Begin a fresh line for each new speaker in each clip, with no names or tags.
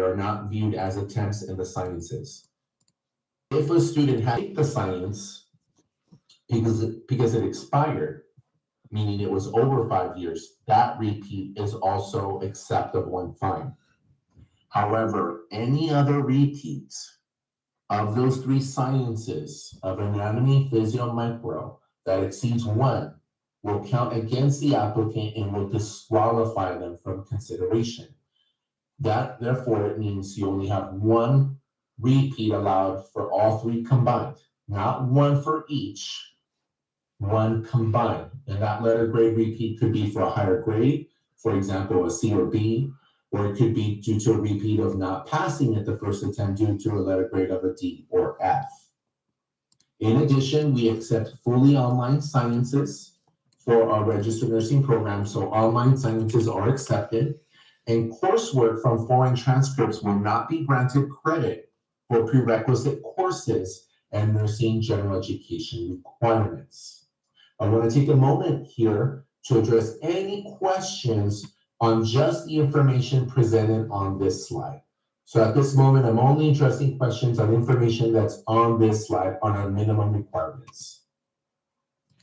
are not viewed as attempts in the sciences. If a student had the science because it expired, meaning it was over 5 years, that repeat is also acceptable and fine. However, any other repeats of those three sciences of anatomy, physio, micro that exceeds 1 will count against the applicant and will disqualify them from consideration. That, therefore, it means you only have 1 repeat allowed for all 3 combined, not 1 for each, 1 combined. And that letter grade repeat could be for a higher grade, for example, a C or B, or it could be due to a repeat of not passing at the first attempt due to a letter grade of a D or F. In addition, we accept fully online sciences for our registered nursing program, so online sciences are accepted, and coursework from foreign transcripts will not be granted credit for prerequisite courses and nursing general education requirements. I want to take a moment here to address any questions on just the information presented on this slide. So at this moment, I'm only addressing questions on information that's on this slide on our minimum requirements.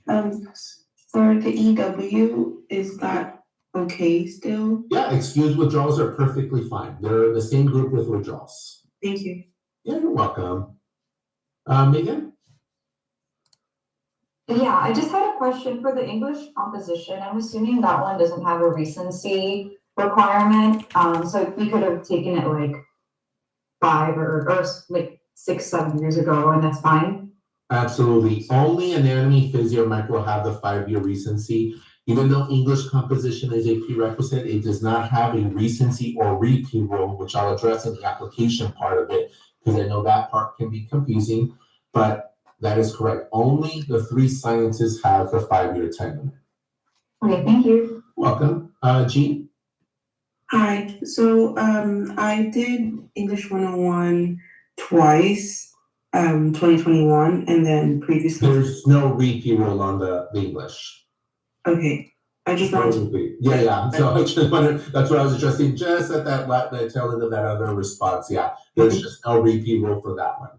For the EW, is that okay still?
Yeah, excused withdrawals are perfectly fine. They're the same group with withdrawals.
Thank you.
Yeah, you're welcome. Megan?
Yeah, I just had a question for the English composition. I'm assuming that one doesn't have a recency requirement. So we could have taken it like 5 or like 6, 7 years ago, and that's fine.
Absolutely. Only anatomy, physio, micro have the 5-year recency. Even though English composition is a prerequisite, it does not have a recency or repeat rule, which I'll address in the application part of it, because I know that part can be confusing, but that is correct. Only the 3 sciences have the 5-year time limit.
Okay, thank you.
Welcome. Jean?
Hi, so I did English 101 twice, 2021, and then previously.
There's no repeat rule on the English.
Okay, I just wanted to.
Yeah. So I just wanted, that's what I was addressing just at that tail end of that other response. Yeah, there's just no repeat rule for that one.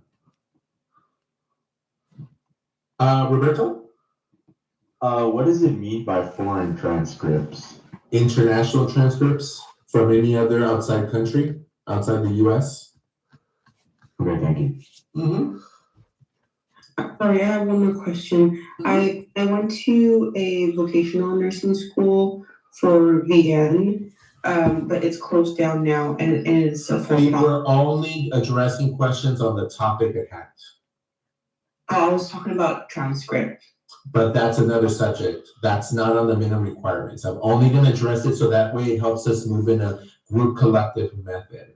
Roberto?
What does it mean by foreign transcripts?
International transcripts from any other outside country, outside the US.
Okay, thank you.
Mm-hmm.
Sorry, I have one more question. I went to a vocational nursing school for VN, but it's closed down now, and it's a
We
full.
were only addressing questions on the topic at hand.
I was talking about transcript.
But that's another subject. That's not on the minimum requirements. I'm only going to address it so that way it helps us move in a group collective method.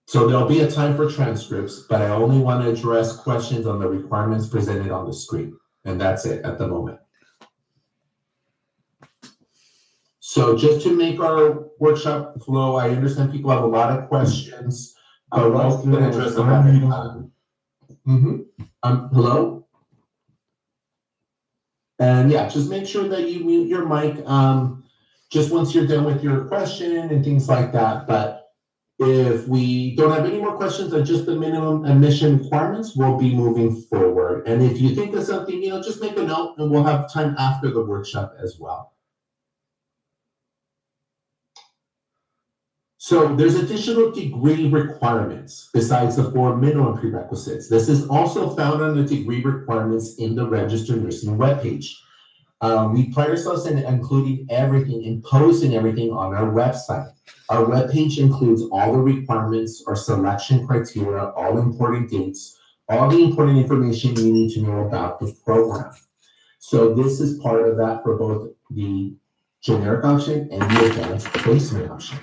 So there'll be a time for transcripts, but I only want to address questions on the requirements presented on the screen. And that's it at the moment. So just to make our workshop flow, I understand people have a lot of questions, but we're also going to address them at a time. Hello? And yeah, just make sure that you mute your mic just once you're done with your question and things like that. But if we don't have any more questions on just the minimum admission requirements, we'll be moving forward. And if you think of something, just make a note and we'll have time after the workshop as well. So there's additional degree requirements besides the 4 minimum prerequisites. This is also found on the degree requirements in the registered nursing webpage. We pride ourselves in including everything and posting everything on our website. Our webpage includes all the requirements, our selection criteria, all important dates, all the important information you need to know about the program. So this is part of that for both the generic option and the advanced placement option.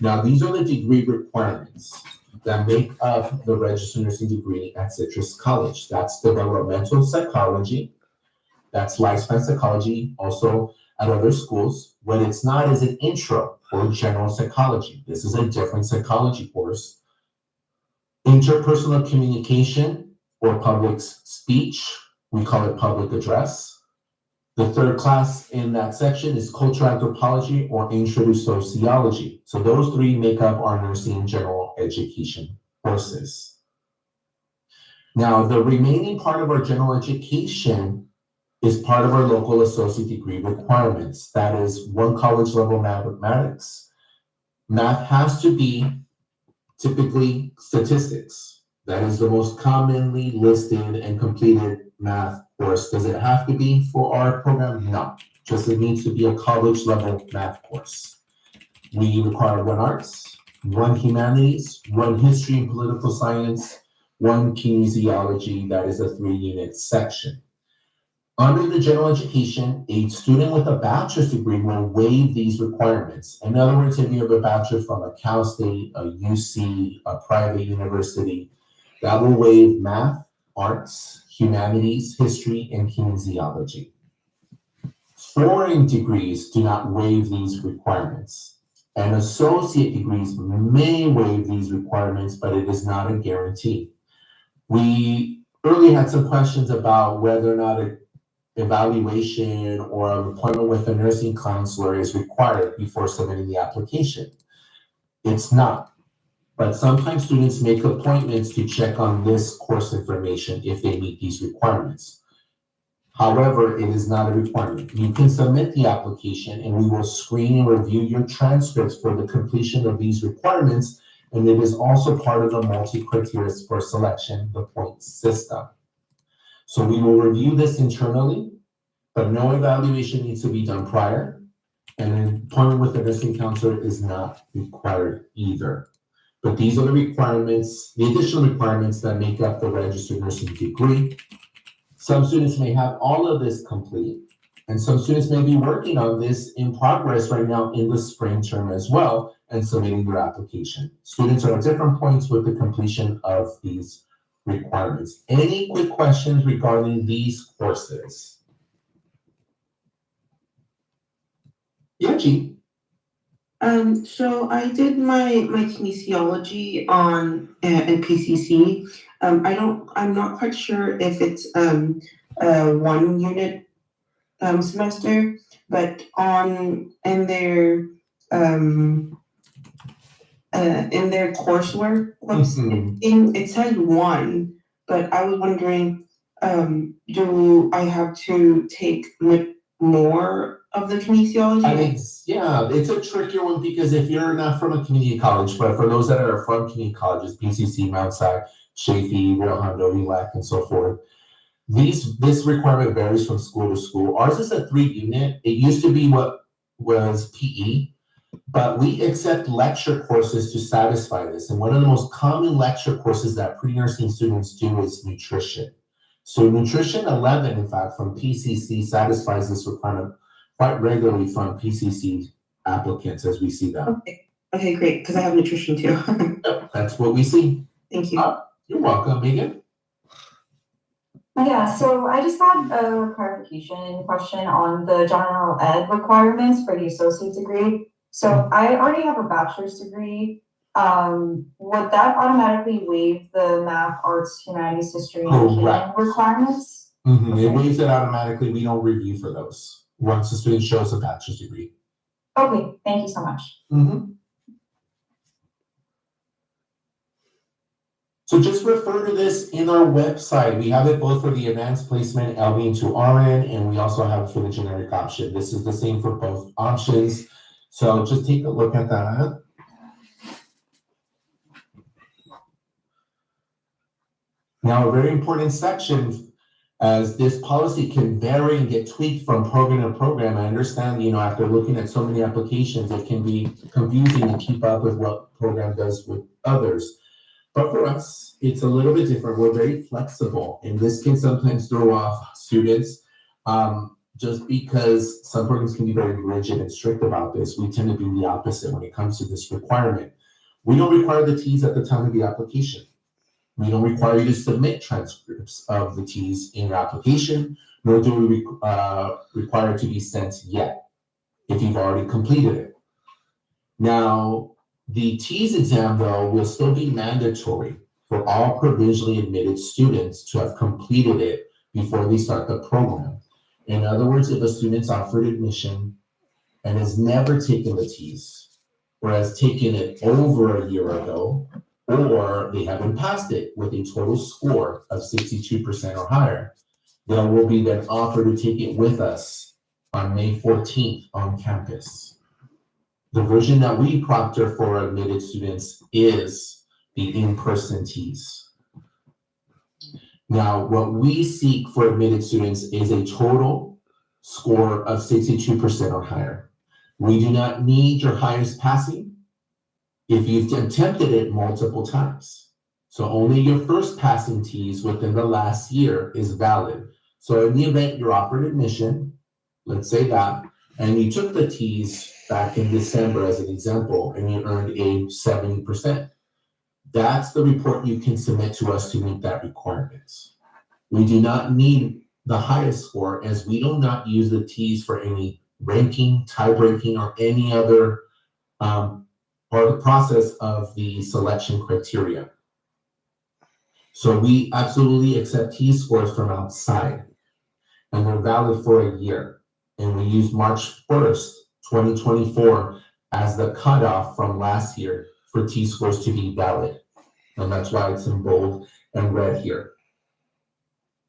Now, these are the degree requirements that make up the registered nursing degree at Citrus College. That's developmental psychology. That's lifespan psychology, also at other schools. What it's not is an intro or general psychology. This is a different psychology course. Interpersonal communication or public speech, we call it public address. The third class in that section is cultural anthropology or intro to sociology. So those three make up our nursing general education courses. Now, the remaining part of our general education is part of our local associate degree requirements. That is one college level mathematics. Math has to be typically statistics. That is the most commonly listed and completed math course. Does it have to be for our program? No, just it needs to be a college level math course. We require one arts, one humanities, one history and political science, one kinesiology. That is a 3-unit section. Under the general education, a student with a bachelor's degree will waive these requirements. In other words, if you have a bachelor from a Cal State, a UC, a private university, that will waive math, arts, humanities, history, and kinesiology. Foreign degrees do not waive these requirements. And associate degrees may waive these requirements, but it is not a guarantee. We earlier had some questions about whether or not an evaluation or an appointment with a nursing counselor is required before submitting the application. It's not, but sometimes students make appointments to check on this course information if they meet these requirements. However, it is not a requirement. You can submit the application and we will screen and review your transcripts for the completion of these requirements, and it is also part of the multi-criteria for selection, the point system. So we will review this internally, but no evaluation needs to be done prior, and an appointment with a nursing counselor is not required either. But these are the requirements, the additional requirements that make up the registered nursing degree. Some students may have all of this complete, and some students may be working on this in progress right now in the spring term as well and submitting their application. Students are at different points with the completion of these requirements. Any quick questions regarding these courses? Yeah, G.
So I did my kinesiology on at PCC. I'm not quite sure if it's a 1-unit semester, but in their coursework it says 1, but I was wondering, do I have to take more of the kinesiology?
I mean, yeah, it's a trickier one because if you're not from a community college, but for those that are from community colleges, PCC, Mount Si, Chaffey, Rio Hondo, ELAC, and so forth, this requirement varies from school to school. Ours is a 3-unit. It used to be what was PE, but we accept lecture courses to satisfy this. And one of the most common lecture courses that pre-nursing students do is nutrition. So nutrition 11, in fact, from PCC satisfies this requirement quite regularly from PCC applicants as we see them.
Okay, great, because I have nutrition too.
Yep, that's what we see.
Thank you.
You're welcome, Megan.
Yeah, so I just had a clarification question on the general ed requirements for the associate degree. So I already have a bachelor's degree. Would that automatically waive the math, arts, humanities, history, and
Correct.
requirements?
It waives it automatically. We don't review for those once the student shows a bachelor's degree.
Okay, thank you so much.
So just refer to this in our website. We have it both for the advanced placement, LV to RN, and we also have it for the generic option. This is the same for both options. So just take a look at that. Now, a very important section, as this policy can vary and get tweaked from program to program. I understand, after looking at so many applications, it can be confusing to keep up with what program does with others. But for us, it's a little bit different. We're very flexible, and this can sometimes throw off students just because some programs can be very rigid and strict about this. We tend to be the opposite when it comes to this requirement. We don't require the T's at the time of the application. We don't require you to submit transcripts of the T's in your application, nor do we require it to be sent yet if you've already completed it. Now, the T's exam, though, will still be mandatory for all provisionally admitted students to have completed it before they start the program. In other words, if a student's offered admission and has never taken the TEAS, or has taken it over a year ago, or they haven't passed it with a total score of 62% or higher, they will be then offered to take it with us on May 14th on campus. The version that we proctor for admitted students is the in-person TEAS. Now, what we seek for admitted students is a total score of 62% or higher. We do not need your highest passing if you've attempted it multiple times. So only your first passing TEAS within the last year is valid. So in the event you're offered admission, let's say that, and you took the TEAS back in December as an example, and you earned a 70%, that's the report you can submit to us to meet that requirement. We do not need the highest score, as we do not use the TEAS for any ranking, tie breaking, or any other or the process of the selection criteria. So we absolutely accept TEAS scores from outside, and they're valid for a year. And we use March 1st, 2024 as the cutoff from last year for TEAS scores to be valid. And that's why it's in bold and red here.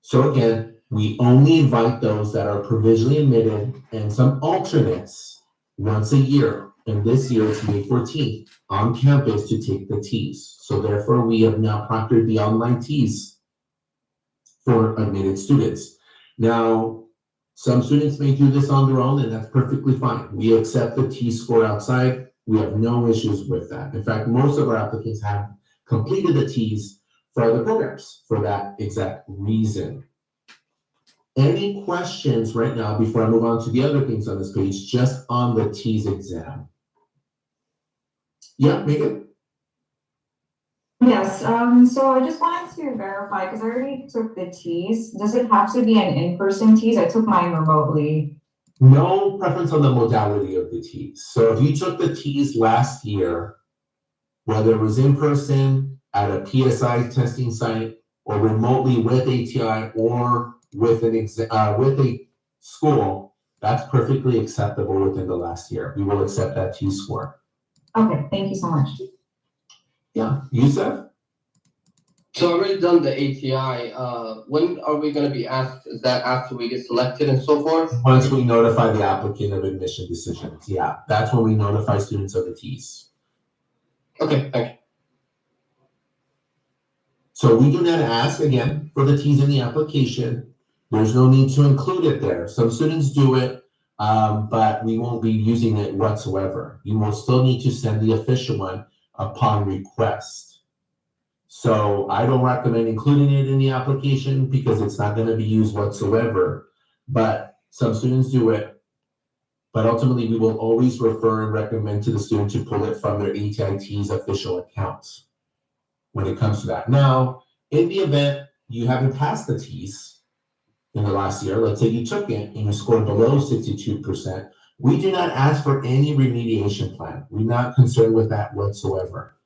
So again, we only invite those that are provisionally admitted and some alternates once a year. And this year it's May 14th on campus to take the TEAS. So therefore we have now proctored the online TEAS for admitted students. Now, some students may do this on their own, and that's perfectly fine. We accept the TEAS score outside. We have no issues with that. In fact, most of our applicants have completed the TEAS for other programs for that exact reason. Any questions right now before I move on to the other things on this page, just on the TEAS exam? Yeah, Megan?
Yes, so I just wanted to verify, because I already took the TEAS. Does it have to be an in-person TEAS? I took mine remotely.
No preference on the modality of the TEAS. So if you took the TEAS last year, whether it was in person, at a PSI testing site, or remotely with ATI, or with a school, that's perfectly acceptable within the last year. We will accept that TEAS score.
Okay, thank you so much.
Yeah, Yusef?
So I've already done the ATI. When are we gonna be asked? Is that after we get selected and so forth?
Once we notify the applicant of admission decisions, yeah, that's when we notify students of the TEAS.
Okay, thank you.
So we do not ask, again, for the TEAS in the application. There's no need to include it there. Some students do it, but we won't be using it whatsoever. You will still need to send the official one upon request. So I don't recommend including it in the application because it's not going to be used whatsoever, but some students do it. But ultimately, we will always refer and recommend to the student to pull it from their ATI-TEAS official accounts when it comes to that. Now, in the event you haven't passed the TEAS in the last year, let's say you took it and you scored below 62%, we do not ask for any remediation plan. We're not concerned with that whatsoever.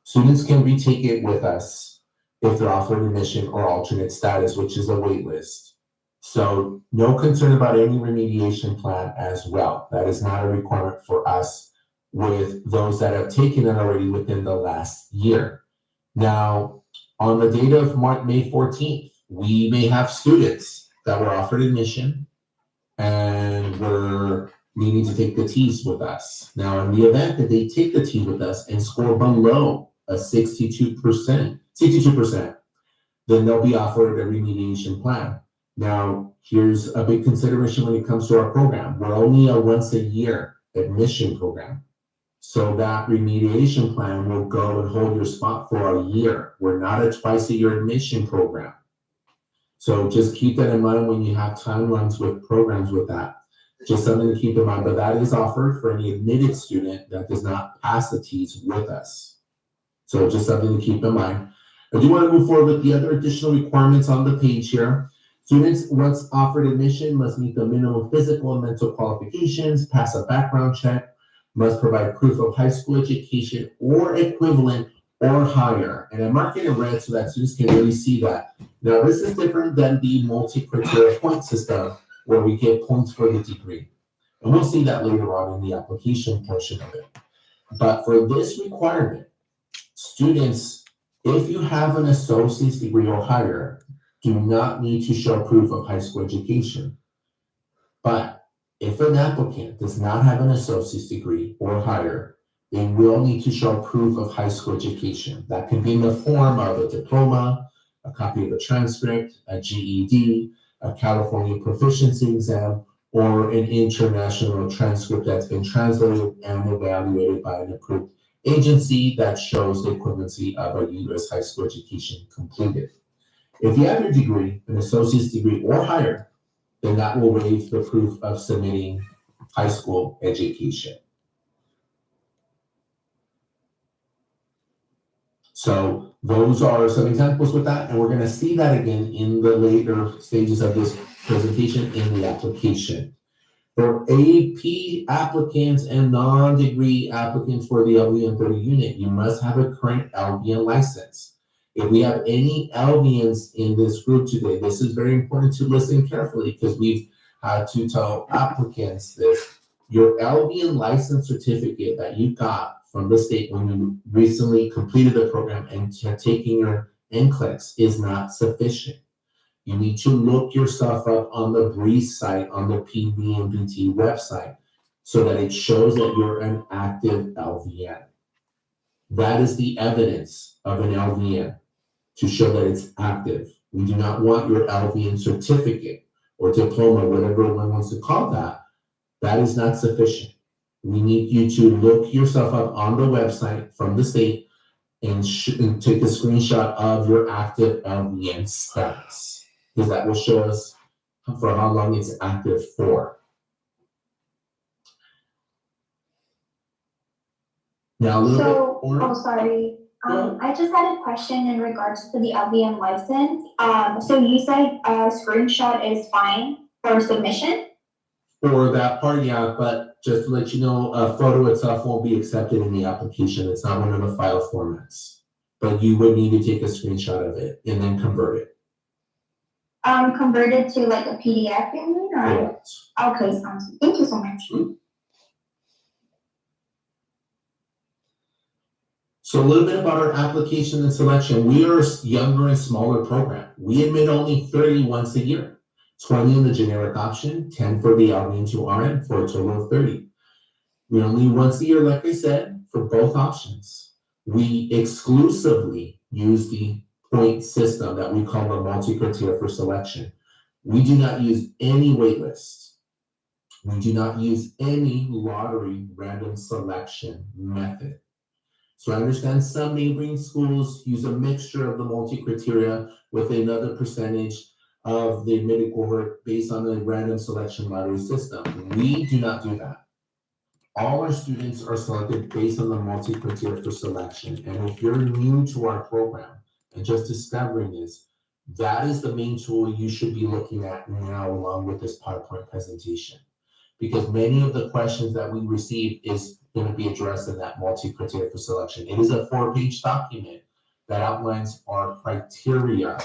Students can retake it with us if they're offered admission or alternate status, which is a wait list. So no concern about any remediation plan as well. That is not a requirement for us with those that have taken it already within the last year. Now, on the date of May 14th, we may have students that were offered admission and were needing to take the TEAS with us. Now, in the event that they take the TEAS with us and score below a 62%, then they'll be offered a remediation plan. Now, here's a big consideration when it comes to our program. We're only a once a year admission program. So that remediation plan will go and hold your spot for a year. We're not a twice a year admission program. So just keep that in mind when you have timelines with programs with that. Just something to keep in mind, but that is offered for any admitted student that does not pass the TEAS with us. So just something to keep in mind. I do want to move forward with the other additional requirements on the page here. Students, once offered admission, must meet the minimum physical and mental qualifications, pass a background check, must provide proof of high school education or equivalent or higher. And I mark it in red so that students can really see that. Now, this is different than the multi-criteria point system where we get points for the degree. And we'll see that later on in the application portion of it. But for this requirement, students, if you have an associate's degree or higher, do not need to show proof of high school education. But if an applicant does not have an associate's degree or higher, they will need to show proof of high school education. That can be in the form of a diploma, a copy of a transcript, a GED, a California proficiency exam, or an international transcript that's been translated and evaluated by an approved agency that shows the equivalency of a U.S. high school education completed. If you have your degree, an associate's degree or higher, then that will waive the proof of submitting high school education. So those are some examples with that, and we're gonna see that again in the later stages of this presentation in the application. For AP applicants and non-degree applicants for the LVN 30 unit, you must have a current LVN license. If we have any LVNs in this group today, this is very important to listen carefully because we've had to tell applicants this. Your LVN license certificate that you got from the state when you recently completed the program and taking your NCLEX is not sufficient. You need to look your stuff up on the BREEZE site, on the PVMBT website, so that it shows that you're an active LVN. That is the evidence of an LVN, to show that it's active. We do not want your LVN certificate or diploma, whatever one wants to call that. That is not sufficient. We need you to look yourself up on the website from the state and take a screenshot of your active LVN status, because that will show us for how long it's active for. Now, a little bit.
Oh, sorry. I just had a question in regards to the LVN license. So you said a screenshot is fine for submission?
For that part, yeah, but just to let you know, a photo itself won't be accepted in the application. It's not one of the file formats. But you would need to take a screenshot of it and then convert it.
Converted to like a PDF, you mean, or?
Correct.
Okay, sounds good. Thank you so much.
So a little bit about our application and selection. We are a younger and smaller program. We admit only 30 once a year, 20 in the generic option, 10 for the LVN to RN, for a total of 30. We only once a year, like I said, for both options. We exclusively use the point system that we call the multi-criteria for selection. We do not use any wait lists. We do not use any lottery random selection method. So I understand some neighboring schools use a mixture of the multi-criteria with another percentage of the admitted cohort based on the random selection lottery system. We do not do that. All our students are selected based on the multi-criteria for selection. And if you're new to our program and just discovering this, that is the main tool you should be looking at now along with this PowerPoint presentation. Because many of the questions that we receive is going to be addressed in that multi-criteria for selection. It is a 4-page document that outlines our criteria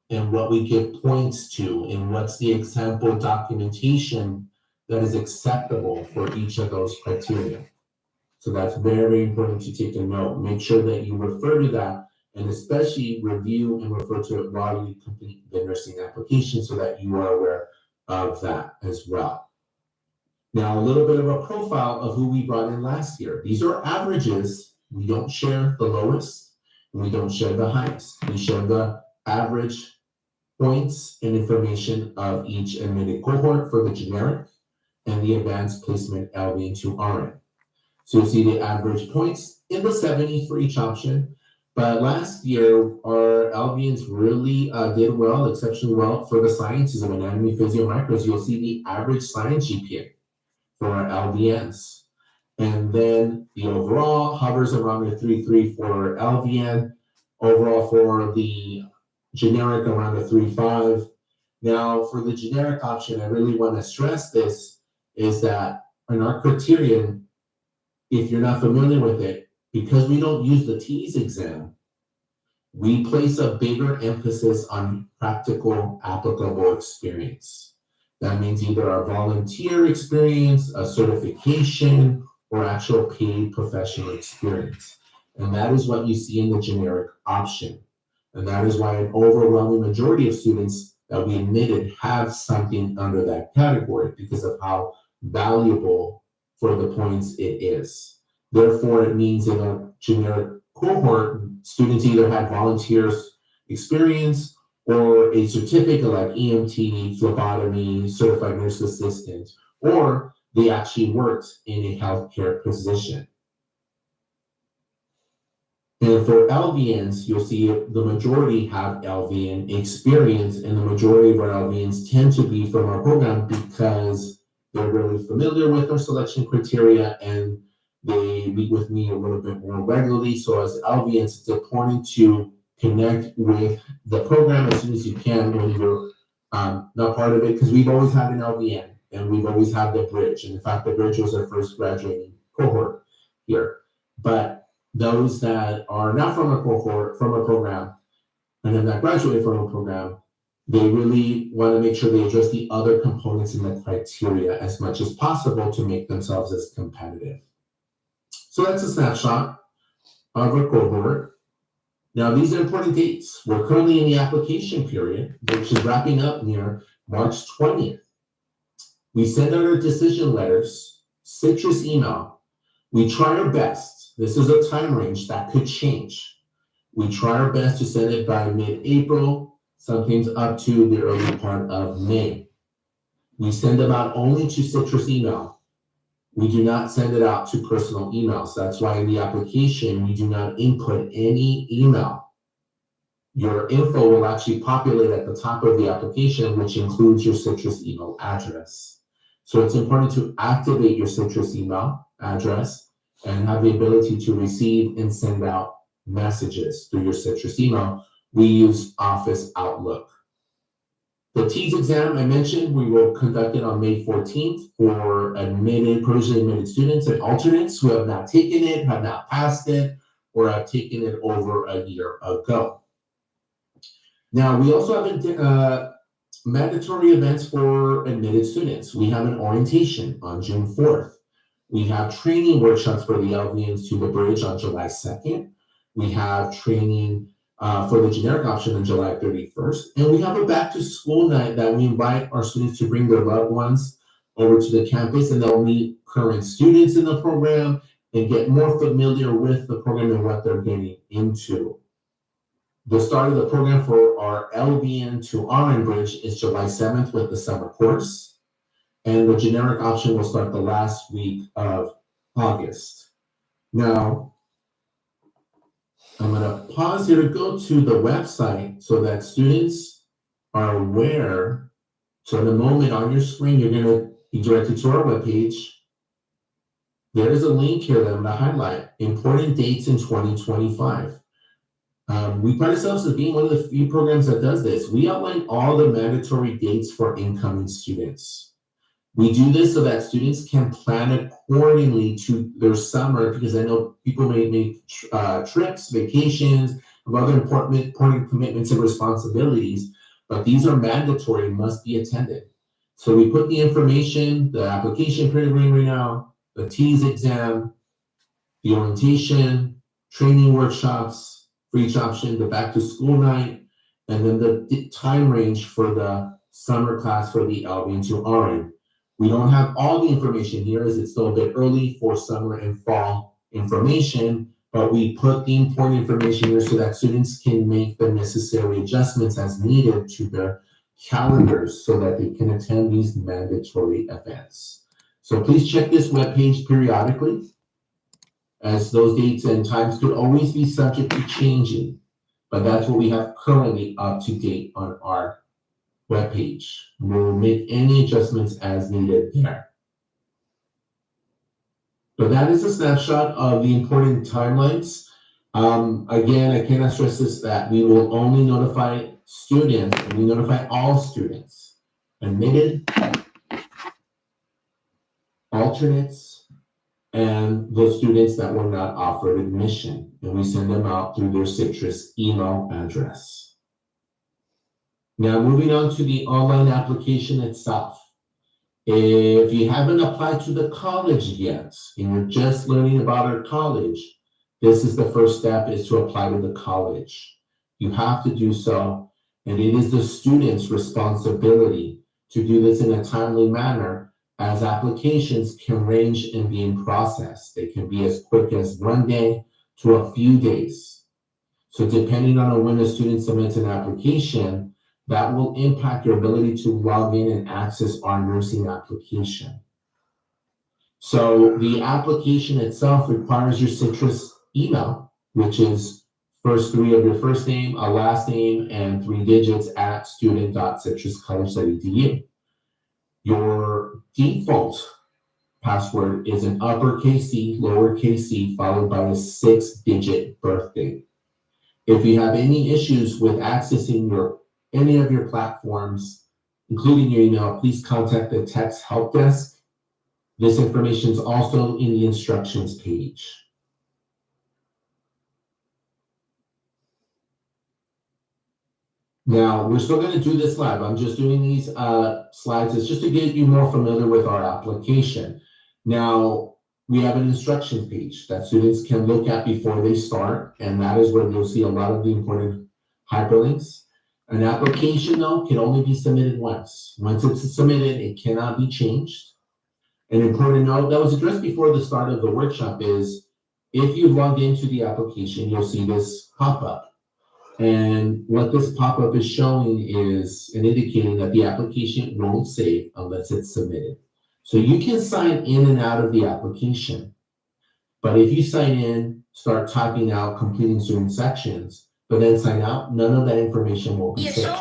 and what we give points to and what's the example documentation that is acceptable for each of those criteria. So that's very, very important to take a note. Make sure that you refer to that and especially review and refer to it while you complete the nursing application so that you are aware of that as well. Now, a little bit of a profile of who we brought in last year. These are averages. We don't share the lowest, and we don't share the highest. We share the average points and information of each admitted cohort for the generic and the advanced placement LVN to RN. So you'll see the average points in the 70 for each option. But last year, our LVNs really did well, exceptionally well for the sciences of anatomy, physio, micros. You'll see the average science GPA for our LVNs. And then the overall hovers around the 3.3 for LVN. Overall for the generic around the 3.5. Now for the generic option, I really want to stress this, is that in our criterion, if you're not familiar with it, because we don't use the TEAS exam, we place a bigger emphasis on practical applicable experience. That means either a volunteer experience, a certification, or actual paid professional experience. And that is what you see in the generic option. And that is why an overwhelming majority of students that we admitted have something under that category because of how valuable for the points it is. Therefore, it means in a generic cohort, students either had volunteers experience or a certificate like EMT, phlebotomy, certified nurse assistant, or they actually worked in a healthcare position. And for LVNs, you'll see the majority have LVN experience, and the majority of our LVNs tend to be from our program because they're really familiar with our selection criteria and they meet with me a little bit more regularly. So as LVNs, it's important to connect with the program as soon as you can when you're not part of it, because we've always had an LVN and we've always had the bridge. And in fact, the bridge was our first graduating cohort here. But those that are not from a cohort, from a program, and have not graduated from a program, they really want to make sure they address the other components in the criteria as much as possible to make themselves as competitive. So that's a snapshot of our cohort. Now, these are important dates. We're currently in the application period, which is wrapping up near March 20th. We send out our decision letters, citrus email. We try our best. This is a time range that could change. We try our best to send it by mid-April, sometimes up to the early part of May. We send them out only to citrus email. We do not send it out to personal emails. That's why in the application, you do not input any email. Your info will actually populate at the top of the application, which includes your citrus email address. So it's important to activate your citrus email address and have the ability to receive and send out messages through your citrus email. We use Office Outlook. The TEAS exam I mentioned, we will conduct it on May 14th for admitted, provisionally admitted students and alternates who have not taken it, have not passed it, or have taken it over a year ago. Now, we also have mandatory events for admitted students. We have an orientation on June 4th. We have training workshops for the LVNs to the bridge on July 2nd. We have training for the generic option on July 31st. And we have a back to school night that we invite our students to bring their loved ones over to the campus, and they'll meet current students in the program and get more familiar with the program and what they're getting into. The start of the program for our LVN to RN bridge is July 7th with the summer course. And the generic option will start the last week of August. Now, I'm going to pause here to go to the website so that students are aware. So in a moment on your screen, you're going to be directed to our webpage. There is a link here that I'm going to highlight, important dates in 2025. We pride ourselves as being one of the few programs that does this. We outline all the mandatory dates for incoming students. We do this so that students can plan accordingly to their summer, because I know people may make trips, vacations, have other important commitments and responsibilities, but these are mandatory and must be attended. So we put the information, the application period right now, the TEAS exam, the orientation, training workshops, for each option, the back to school night, and then the time range for the summer class for the LVN to RN. We don't have all the information here as it's still a bit early for summer and fall information, but we put the important information here so that students can make the necessary adjustments as needed to their calendars so that they can attend these mandatory events. So please check this webpage periodically, as those dates and times could always be subject to changing, but that's what we have currently up to date on our webpage. We'll make any adjustments as needed there. So that is a snapshot of the important timelines. Again, I cannot stress this, that we will only notify students, and we notify all students, admitted, alternates, and those students that were not offered admission, and we send them out through their citrus email address. Now, moving on to the online application itself. If you haven't applied to the college yet, and you're just learning about our college, this is the first step, is to apply to the college. You have to do so, and it is the student's responsibility to do this in a timely manner, as applications can range in being processed. They can be as quick as 1 day to a few days. So depending on when a student submits an application, that will impact your ability to log in and access our nursing application. So the application itself requires your Citrus email, which is first 3 of your first name, a last name, and 3 digits at student.citruscollege.edu. Your default password is an uppercase C, lowercase c, followed by a 6-digit birthday. If you have any issues with accessing any of your platforms, including your email, please contact the text help desk. This information is also in the instructions page. Now, we're still going to do this live. I'm just doing these slides. It's just to get you more familiar with our application. Now, we have an instructions page that students can look at before they start, and that is where you'll see a lot of the important hyperlinks. An application, though, can only be submitted once. Once it's submitted, it cannot be changed. An important note that was addressed before the start of the workshop is, if you log into the application, you'll see this pop-up. And what this pop-up is showing is and indicating that the application won't save unless it's submitted. So you can sign in and out of the application. But if you sign in, start typing out, completing certain sections, but then sign out, none of that information will be saved.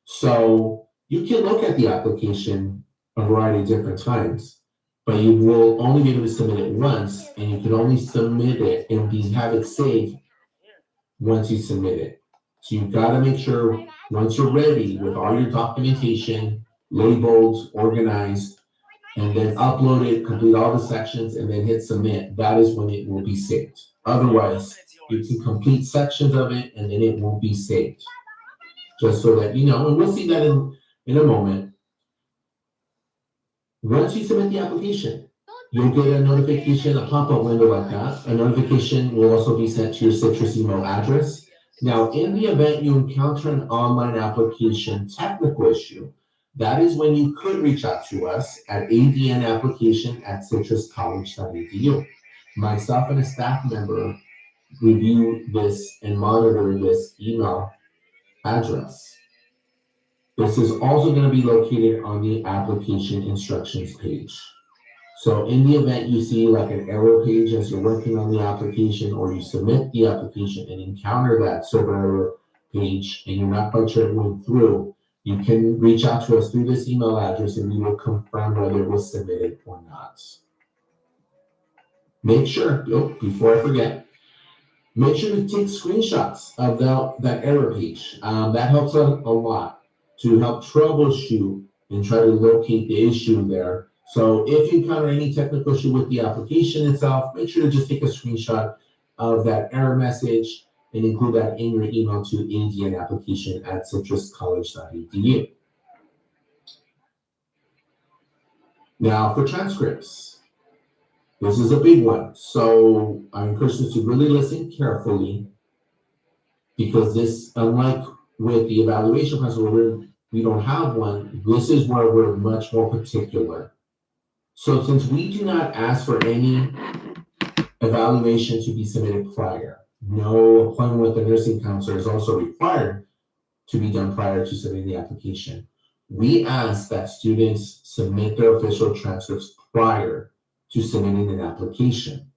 So you can look at the application a variety of different times, but you will only be able to submit it once, and you can only submit it and have it saved once you submit it. So you've got to make sure once you're ready with all your documentation, labeled, organized, and then upload it, complete all the sections, and then hit submit, that is when it will be saved. Otherwise, you can complete sections of it and then it won't be saved. Just so that you know, and we'll see that in a moment. Once you submit the application, you'll get a notification, a pop-up window like that. A notification will also be sent to your Citrus email address. Now, in the event you encounter an online application technical issue, that is when you could reach out to us at adnapplication@citruscollege.edu. Myself and a staff member review this and monitor this email address. This is also going to be located on the application instructions page. So in the event you see like an error page as you're working on the application, or you submit the application and encounter that server error page and you're not quite sure it went through, you can reach out to us through this email address and we will confirm whether it was submitted or not. Make sure, before I forget, make sure to take screenshots of that error page. That helps a lot to help troubleshoot and try to locate the issue there. So if you encounter any technical issue with the application itself, make sure to just take a screenshot of that error message and include that in your email to adnapplication@citruscollege.edu. Now for transcripts, this is a big one. So I encourage you to really listen carefully, because this, unlike with the evaluation process where we don't have one, this is where we're much more particular. So since we do not ask for any evaluation to be submitted prior, no appointment with the nursing counselor is also required to be done prior to submitting the application. We ask that students submit their official transcripts prior to submitting an application.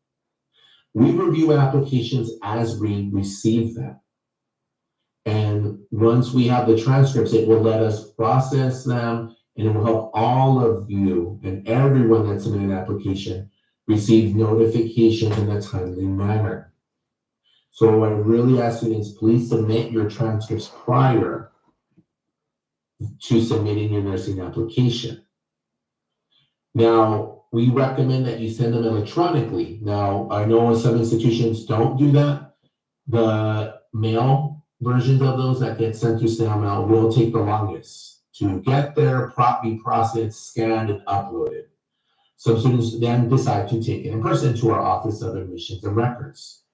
We review applications as we receive them. And once we have the transcripts, it will let us process them, and it will help all of you and everyone that submitted an application receive notifications in a timely manner. So I really ask students, please submit your transcripts prior to submitting your nursing application. Now, we recommend that you send them electronically. Now, I know some institutions don't do that. The mail versions of those that get sent through snail mail will take the longest to get their be processed, scanned, and uploaded. Some students then decide to take it in person to our Office of Admissions and Records.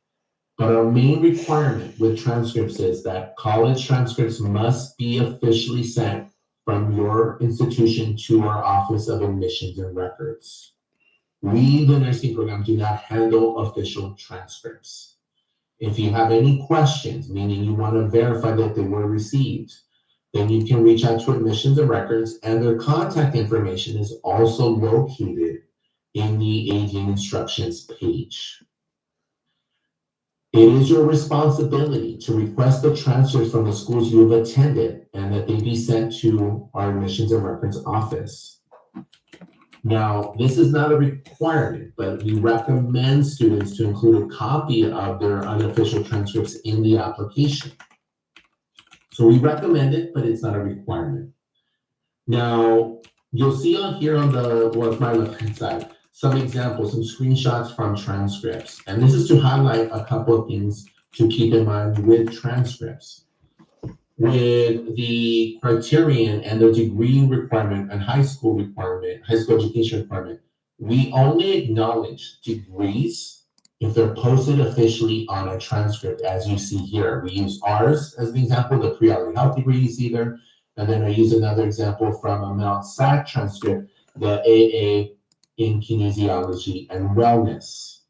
But our main requirement with transcripts is that college transcripts must be officially sent from your institution to our Office of Admissions and Records. We, the nursing program, do not handle official transcripts. If you have any questions, meaning you want to verify that they were received, then you can reach out to Admissions and Records, and their contact information is also located in the aging instructions page. It is your responsibility to request the transcripts from the schools you have attended and that they be sent to our Admissions and Records office. Now, this is not a requirement, but we recommend students to include a copy of their unofficial transcripts in the application. So we recommend it, but it's not a requirement. Now, you'll see on here on the, well, my left-hand side, some examples, some screenshots from transcripts. And this is to highlight a couple of things to keep in mind with transcripts. With the criterion and the degree requirement and high school education requirement, we only acknowledge degrees if they're posted officially on a transcript, as you see here. We use ours as an example, the pre-already health degree you see there. And then I use another example from a Mount SAC transcript, the AA in kinesiology and wellness.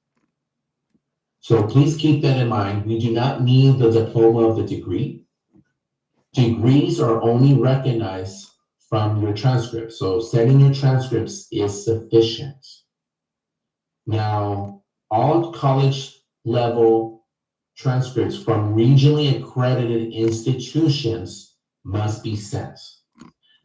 So please keep that in mind. We do not need the diploma of the degree. Degrees are only recognized from your transcripts. So sending your transcripts is sufficient. Now, all college level transcripts from regionally accredited institutions must be sent.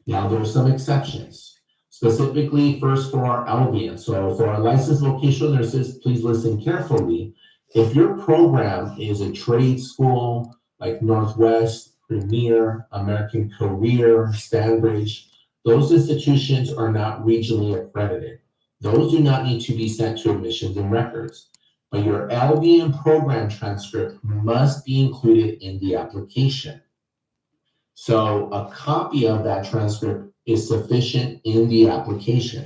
Now, there are some exceptions, specifically first for our LVN. So for our licensed vocational nurses, please listen carefully. If your program is a trade school like Northwest, Premier, American Career, Stanbridge, those institutions are not regionally accredited. Those do not need to be sent to Admissions and Records, but your LVN program transcript must be included in the application. So a copy of that transcript is sufficient in the application,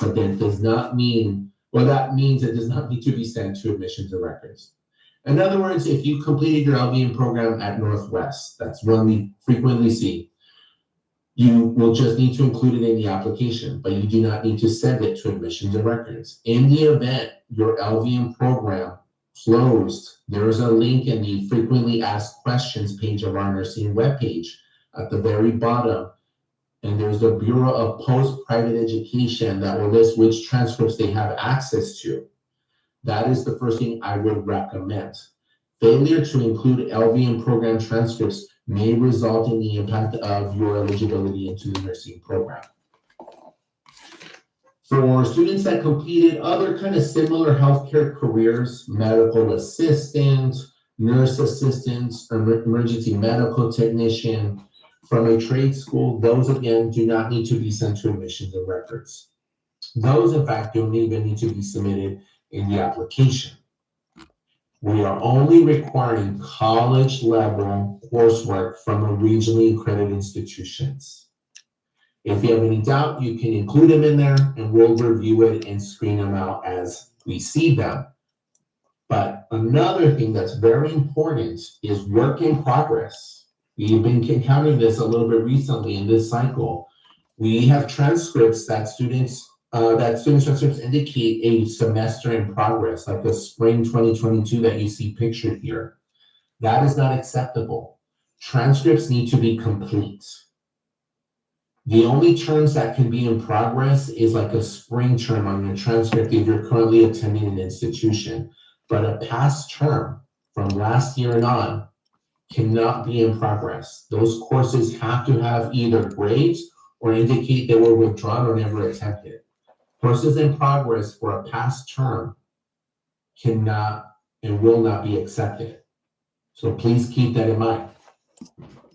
but that does not mean, well, that means it does not need to be sent to Admissions and Records. In other words, if you completed your LVN program at Northwest, that's one we frequently see, you will just need to include it in the application, but you do not need to send it to Admissions and Records. In the event your LVN program closed, there is a link in the frequently asked questions page of our nursing webpage at the very bottom, and there's the Bureau of Post-Private Education that will list which transcripts they have access to. That is the first thing I would recommend. Failure to include LVN program transcripts may result in the impact of your eligibility into the nursing program. For students that completed other kind of similar healthcare careers, medical assistant, nurse assistant, emergency medical technician, from a trade school, those again do not need to be sent to Admissions and Records. Those, in fact, don't even need to be submitted in the application. We are only requiring college level coursework from a regionally accredited institutions. If you have any doubt, you can include them in there and we'll review it and screen them out as we see them. But another thing that's very important is work in progress. We've been encountering this a little bit recently in this cycle. We have transcripts that students transcripts indicate a semester in progress, like the spring 2022 that you see pictured here. That is not acceptable. Transcripts need to be complete. The only terms that can be in progress is like a spring term on your transcript if you're currently attending an institution. But a past term from last year and on cannot be in progress. Those courses have to have either grades or indicate they were withdrawn or never attempted. Courses in progress for a past term cannot and will not be accepted. So please keep that in mind.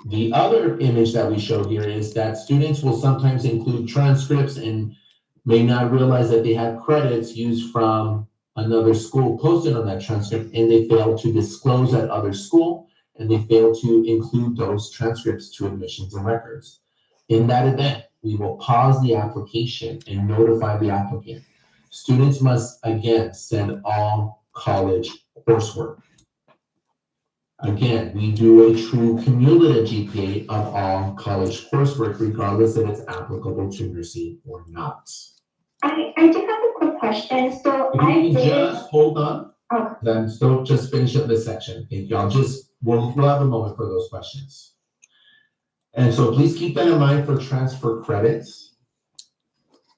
The other image that we show here is that students will sometimes include transcripts and may not realize that they have credits used from another school posted on that transcript, and they fail to disclose that other school, and they fail to include those transcripts to Admissions and Records. In that event, we will pause the application and notify the applicant. Students must again send all college coursework. Again, we do a true cumulative GPA of all college coursework, regardless if it's applicable to nursing or not.
I do have a quick question. So
If
I
you can
did,
just hold on,
oh,
then still just finish up this section. If y'all we'll have a moment for those questions. And so please keep that in mind for transfer credits.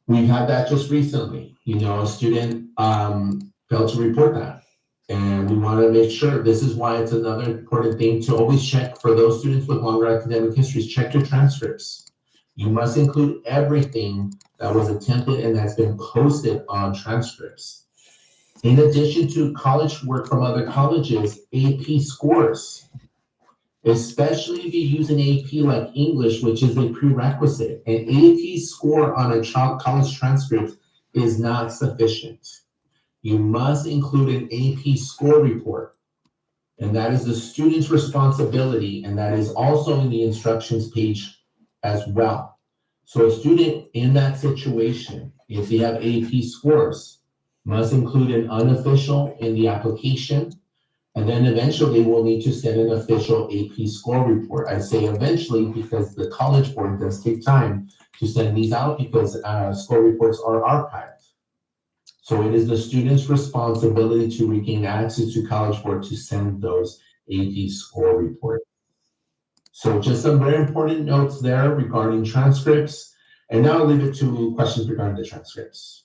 We've had that just recently. A student failed to report that. And we want to make sure, this is why it's another important thing to always check for those students with longer academic histories, check your transcripts. You must include everything that was attempted and that's been posted on transcripts. In addition to college work from other colleges, AP scores, especially if you use an AP like English, which is a prerequisite. An AP score on a college transcript is not sufficient. You must include an AP score report, and that is the student's responsibility, and that is also in the instructions page as well. So a student in that situation, if they have AP scores, must include an unofficial in the application, and then eventually we'll need to send an official AP score report. I say eventually because the College Board does take time to send these out because score reports are archived. So it is the student's responsibility to regain access to College Board to send those AP score reports. So just some very important notes there regarding transcripts. And now I'll leave it to questions regarding the transcripts.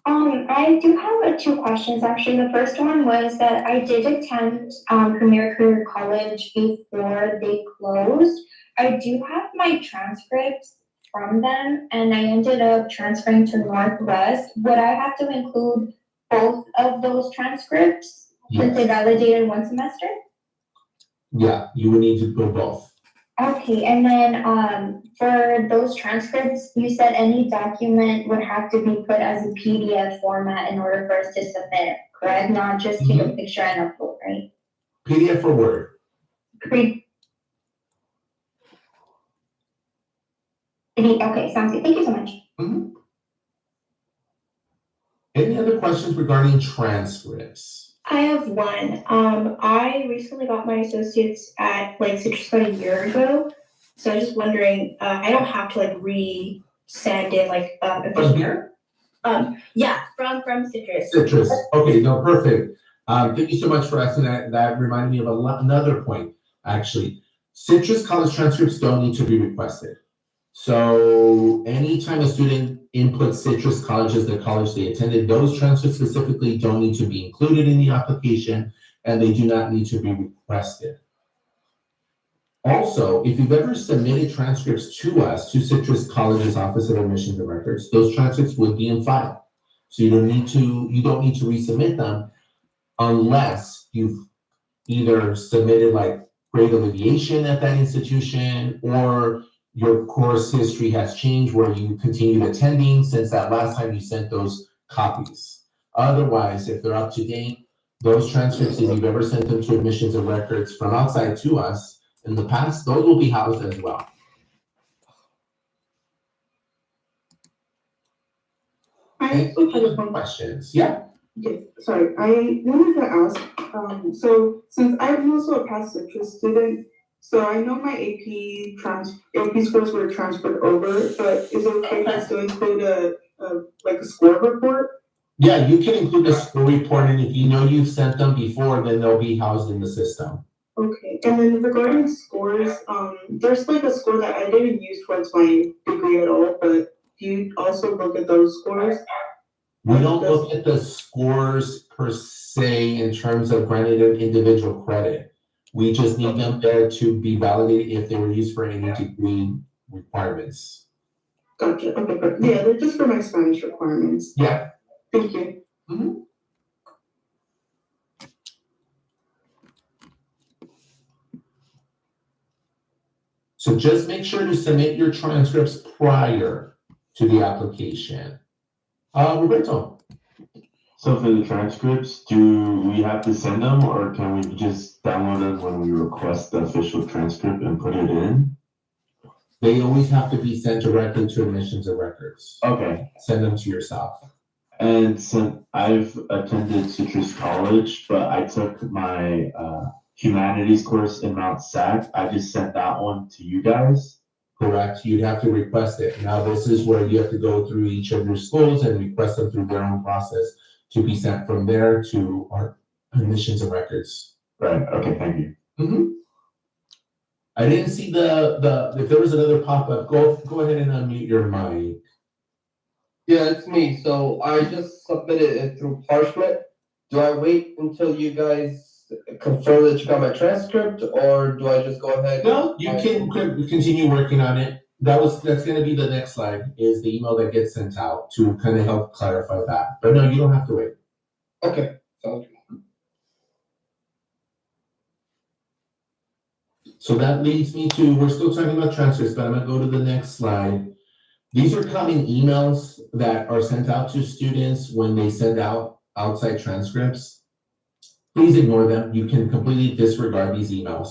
I do have two questions, actually. The first one was that I did attend Premier Career College before they closed. I do have my transcripts from them, and I ended up transferring to Northwest. Would I have to include both of those transcripts since they validated one semester?
Yeah, you would need to go both.
Okay, and then for those transcripts, you said any document would have to be put as a PDF format in order for us to submit, correct? Not just take a picture and upload, right?
PDF or Word?
Okay, sounds good. Thank you so much.
Any other questions regarding transcripts?
I have one. I recently got my associates at Citrus about a year ago. So I was just wondering, I don't have to resend in
From here?
Yeah, from Citrus.
Citrus. Okay, no, perfect. Thank you so much for asking that. That reminded me of another point, actually. Citrus college transcripts don't need to be requested. So anytime a student inputs Citrus College as the college they attended, those transcripts specifically don't need to be included in the application, and they do not need to be requested. Also, if you've ever submitted transcripts to us, to Citrus College's Office of Admissions and Records, those transcripts would be in file. So you don't need to resubmit them unless you've either submitted grade alleviation at that institution, or your course history has changed where you continued attending since that last time you sent those copies. Otherwise, if they're up to date, those transcripts, if you've ever sent them to Admissions and Records from outside to us in the past, those will be housed as well.
I also had a
questions. Yeah.
Yes, sorry, I wanted to ask, so since I'm also a past Citrus student, so I know my AP scores were transferred over, but is it okay for us to include a score report?
Yeah, you can include a score report, and if you know you've sent them before, then they'll be housed in the system.
Okay, and then regarding scores, there's a score that I didn't use towards my degree at all, but do you also look at those scores?
We don't look at the scores per se in terms of granting an individual credit. We just need them there to be validated if they were used for any degree requirements.
Gotcha, okay, but yeah, they're just for my Spanish requirements.
Yeah.
Thank you.
Mm-hmm. So just make sure to submit your transcripts prior to the application. Roberto.
So for the transcripts, do we have to send them, or can we just download them when we request the official transcript and put it in?
They always have to be sent directly to admissions and records.
Okay.
Send them to yourself.
And so I've attended Citrus College, but I took my humanities course in Mount Sac. I just sent that one to you guys.
Correct, you'd have to request it. Now, this is where you have to go through each of your schools and request them through their own process to be sent from there to our admissions and records.
Right, okay, thank you.
Mm-hmm. I didn't see if there was another pop-up, go ahead and unmute your mic.
Yeah, it's me. So I just submitted it through Parchment. Do I wait until you guys confirm that you got my transcript, or do I just go ahead?
No, you can continue working on it. That's gonna be the next slide, is the email that gets sent out to kind of help clarify that. But no, you don't have to wait.
Okay, sounds good.
So that leads me to, we're still talking about transfers, but I'm gonna go to the next slide. These are common emails that are sent out to students when they send out outside transcripts. Please ignore them. You can completely disregard these emails.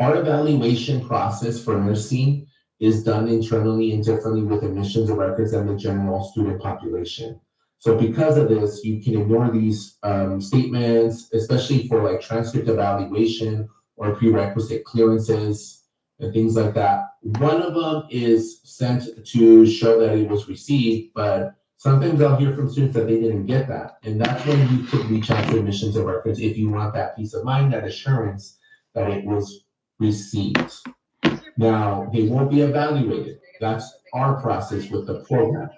Our evaluation process for nursing is done internally and differently with admissions and records and the general student population. So because of this, you can ignore these statements, especially for like transcript evaluation or prerequisite clearances and things like that. One of them is sent to show that it was received, but sometimes I'll hear from students that they didn't get that. And that's when you could reach out to admissions and records if you want that peace of mind, that assurance that it was received. Now, they won't be evaluated. That's our process with the program.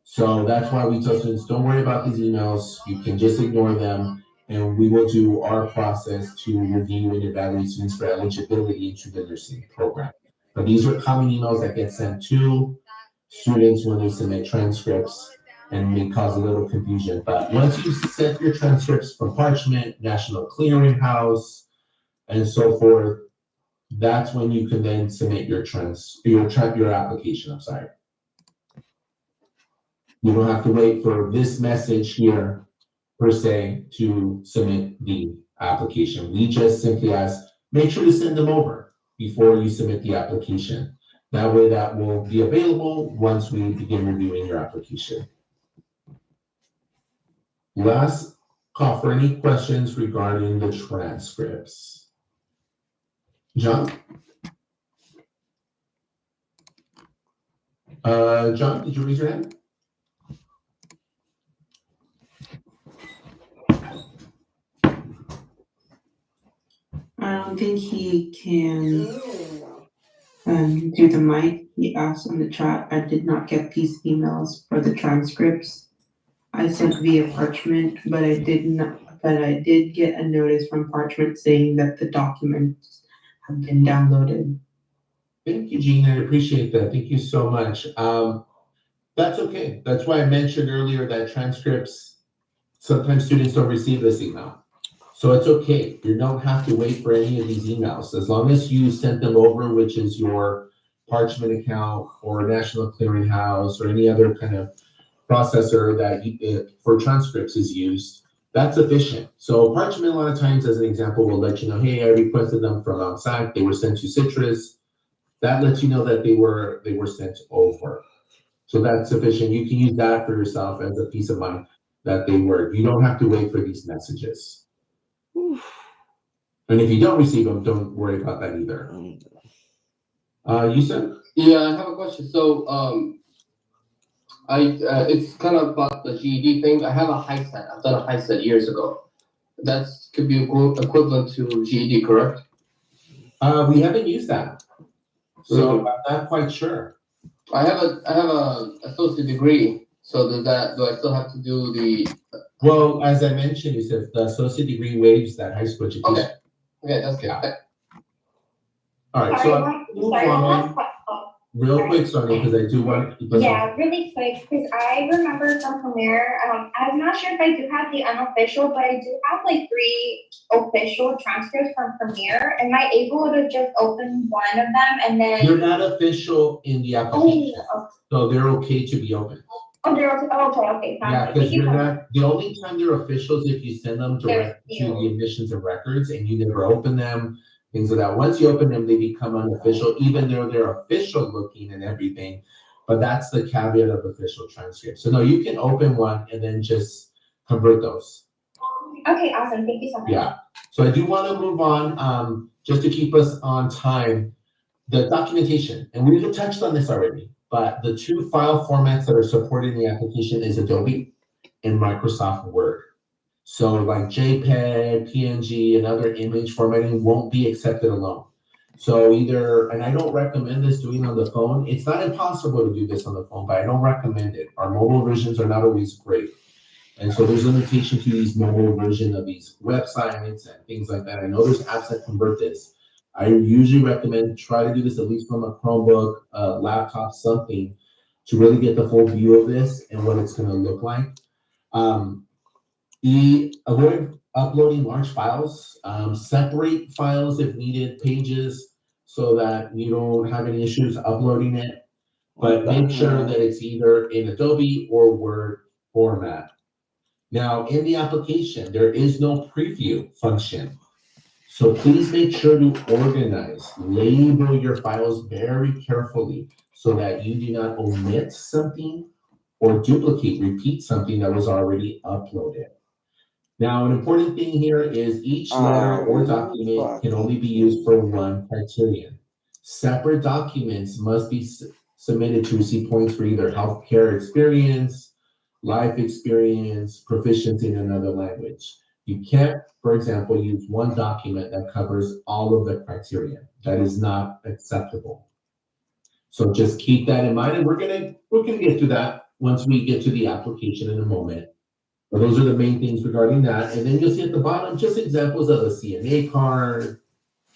So that's why we tell students, don't worry about these emails. You can just ignore them. And we will do our process to review and evaluate students for eligibility into the nursing program. But these are common emails that get sent to students when they submit transcripts and may cause a little confusion. But once you set your transcripts from Parchment, National Clearinghouse, and so forth, that's when you can then submit your application, I'm sorry. You don't have to wait for this message here per se to submit the application. We just simply ask, make sure to send them over before you submit the application. That way that will be available once we begin reviewing your application. Last call for any questions regarding the transcripts. John? John, did you raise your hand?
I don't think he can do the mic. He asked in the chat, I did not get these emails for the transcripts. I sent via Parchment, but I did get a notice from Parchment saying that the documents have been downloaded.
Thank you, Jean. I appreciate that. Thank you so much. That's okay. That's why I mentioned earlier that transcripts, sometimes students don't receive this email. So it's okay. You don't have to wait for any of these emails. As long as you sent them over, which is your Parchment account or National Clearinghouse or any other kind of processor that for transcripts is used, that's sufficient. So Parchment, a lot of times, as an example, will let you know, hey, I requested them from outside. They were sent to Citrus. That lets you know that they were sent over. So that's sufficient. You can use that for yourself as a peace of mind that they were. You don't have to wait for these messages. And if you don't receive them, don't worry about that either. Yusuf?
Yeah, I have a question. So, it's kind of about the GED thing. I have a HiSET. I've done a HiSET years ago. That could be equivalent to GED, correct?
We haven't used that, so I'm not quite sure.
I have a associate degree. So do I still have to do the?
Well, as I mentioned, Yusuf, the associate degree waives that high school education.
Okay, that's good.
Yeah. All right, so I'll move on real quick, Sonia, because I do want to.
Yeah, really quick, because I remember from Premier, I'm not sure if I do have the unofficial, but I do have like 3 official transcripts from Premier. Am I able to just open one of them and then?
They're not official in the application,
Oh,
so they're okay to be open.
oh, they're okay, okay, fine.
Yeah,
Thank
because
you
you're
so
not, the only time they're official is if you send them direct to the admissions and records and you never open them, things of that. Once you open them, they become unofficial, even though they're official looking and everything. But that's the caveat of official transcripts. So no, you can open one and then just convert those.
Okay, awesome. Thank you so much.
Yeah. So I do want to move on, just to keep us on time. The documentation, and we touched on this already, but the two file formats that are supported in the application is Adobe and Microsoft Word. So like JPEG, PNG, and other image formatting won't be accepted alone. So either, and I don't recommend this doing on the phone. It's not impossible to do this on the phone, but I don't recommend it. Our mobile versions are not always great. And so there's limitation to these mobile version of these websites and things like that. I know there's apps that convert this. I usually recommend try to do this at least from a Chromebook, laptop, something to really get the full view of this and what it's going to look like. Avoid uploading large files, separate files if needed, pages, so that you don't have any issues uploading it. But make sure that it's either in Adobe or Word format. Now, in the application, there is no preview function. So please make sure to organize, label your files very carefully so that you do not omit something or duplicate, repeat something that was already uploaded. Now, an important thing here is each letter or document can only be used for one criterion. Separate documents must be submitted to receive points for either healthcare experience, life experience, proficiency in another language. You can't, for example, use one document that covers all of the criteria. That is not acceptable. So just keep that in mind, and we're gonna get to that once we get to the application in a moment. But those are the main things regarding that. And then you'll see at the bottom just examples of a CNA card,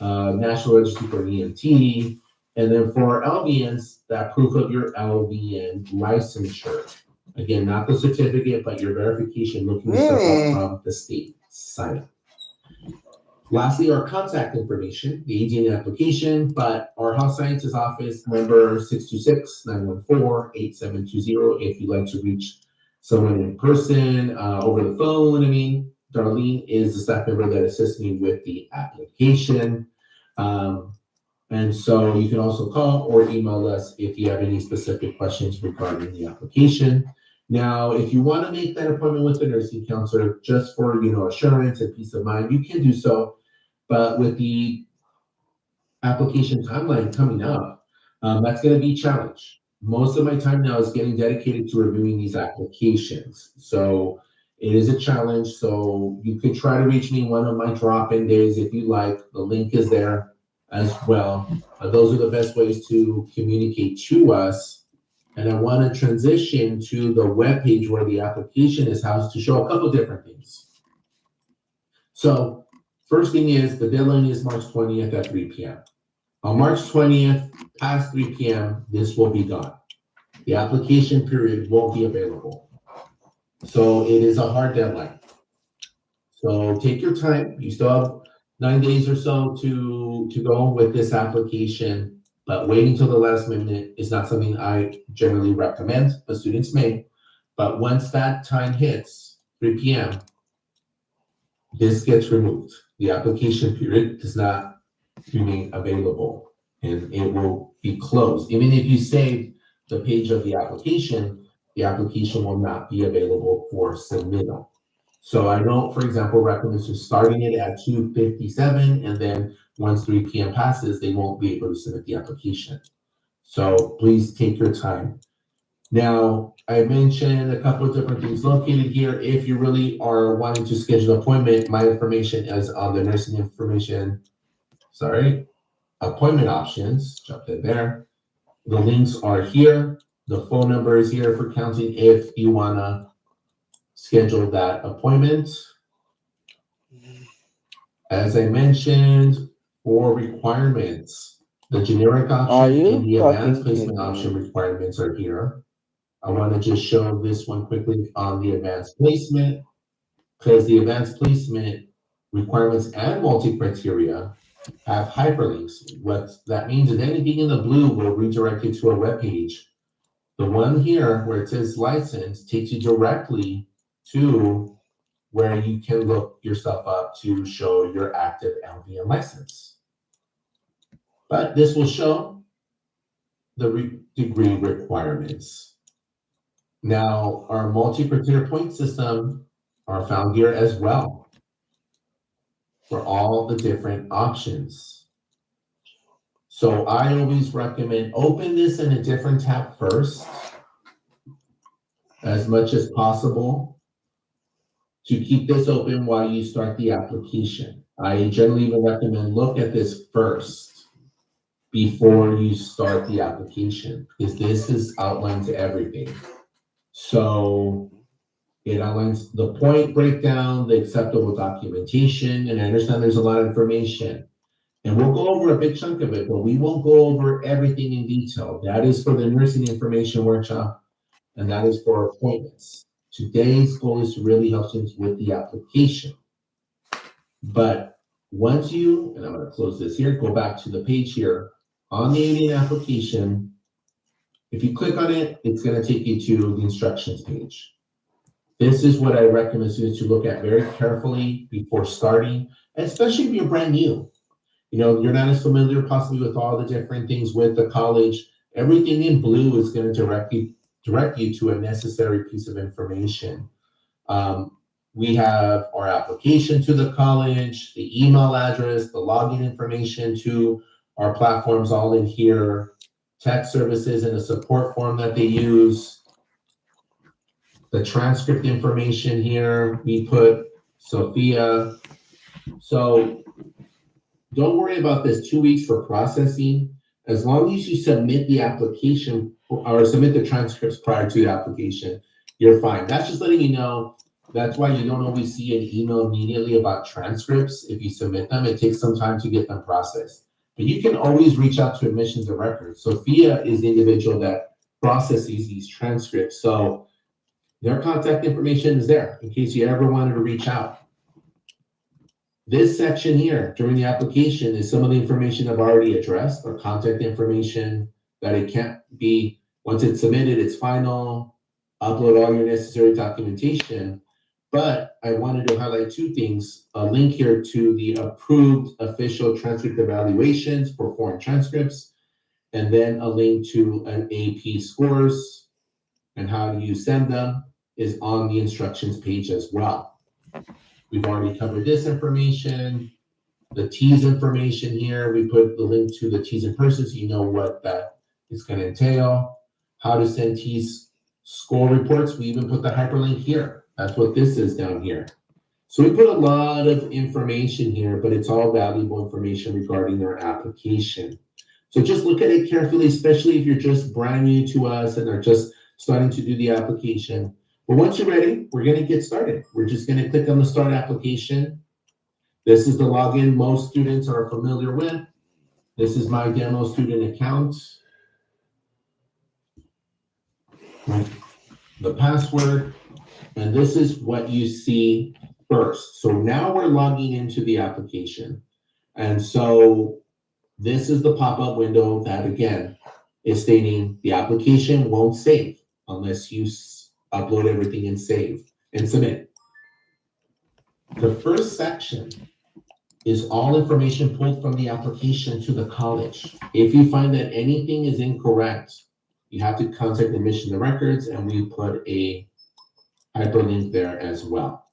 National Registry for EMT, and then for LVNs, that proof of your LVN licensure. Again, not the certificate, but your verification looking stuff up from the state site. Lastly, our contact information, the ADN application, but our Health Sciences Office number 626-914-8720 if you'd like to reach someone in person, over the phone. I mean, Darlene is the staff member that assists me with the application. And so you can also call or email us if you have any specific questions regarding the application. Now, if you want to make that appointment with the nursing counselor just for, assurance and peace of mind, you can do so. But with the application timeline coming up, that's going to be a challenge. Most of my time now is getting dedicated to reviewing these applications. So it is a challenge. So you could try to reach me one of my drop-in days if you like. The link is there as well. Those are the best ways to communicate to us. And I want to transition to the webpage where the application is housed to show a couple different things. So first thing is the deadline is March 20th at 3 p.m. On March 20th, past 3 p.m., this will be gone. The application period won't be available. So it is a hard deadline. So take your time. You still have 9 days or so to go with this application, but waiting till the last minute is not something I generally recommend, but students may. But once that time hits, 3 p.m., this gets removed. The application period does not remain available and it will be closed. Even if you save the page of the application will not be available for submittal. So I don't, for example, recommend just starting it at 2:57 and then once 3 p.m. passes, they won't be able to submit the application. So please take your time. Now, I mentioned a couple of different things located here. If you really are wanting to schedule an appointment, my information is on the nursing information, appointment options, jump in there. The links are here. The phone number is here for counseling if you wanna schedule that appointment. As I mentioned, for requirements, the generic option and the advanced placement option requirements are here. I want to just show this one quickly on the advanced placement, because the advanced placement requirements and multi-criteria have hyperlinks. What that means is anything in the blue will redirect you to a web page. The one here where it says license takes you directly to where you can look yourself up to show your active LVN license. But this will show the degree requirements. Now, our multi-criteria point system are found here as well for all the different options. So I always recommend open this in a different tab first, as much as possible, to keep this open while you start the application. I generally even recommend look at this first before you start the application, because this is outlines everything. So it outlines the point breakdown, the acceptable documentation, and I understand there's a lot of information. And we'll go over a big chunk of it, but we won't go over everything in detail. That is for the nursing information workshop, and that is for appointments. Today's goal is to really help students with the application. But once you, and I'm going to close this here, go back to the page here on the ADN application. If you click on it, it's going to take you to the instructions page. This is what I recommend students to look at very carefully before starting, especially if you're brand new. You know, you're not as familiar possibly with all the different things with the college. Everything in blue is going to direct you to a necessary piece of information. We have our application to the college, the email address, the login information to our platforms all in here, tech services and a support form that they use, the transcript information here, we put Sophia. So don't worry about this 2 weeks for processing. As long as you submit the application or submit the transcripts prior to the application, you're fine. That's just letting you know. That's why you don't always see an email immediately about transcripts. If you submit them, it takes some time to get them processed. But you can always reach out to admissions and records. Sophia is the individual that processes these transcripts. So their contact information is there in case you ever wanted to reach out. This section here during the application is some of the information I've already addressed, or contact information that it can't be, once it's submitted, it's final, upload all your necessary documentation. But I wanted to highlight two things, a link here to the approved official transcript evaluations for foreign transcripts, and then a link to an AP scores and how you send them is on the instructions page as well. We've already covered this information, the TEAS information here. We put the link to the TEAS in person so you know what that is going to entail. How to send TEAS score reports. We even put the hyperlink here. That's what this is down here. So we put a lot of information here, but it's all valuable information regarding their application. So just look at it carefully, especially if you're just brand new to us and are just starting to do the application. But once you're ready, we're going to get started. We're just going to click on the start application. This is the login most students are familiar with. This is my demo student account. The password, and this is what you see first. So now we're logging into the application. And so this is the pop-up window that, again, is stating the application won't save unless you upload everything and save and submit. The first section is all information pulled from the application to the college. If you find that anything is incorrect, you have to contact admission to records, and we put a hyperlink there as well.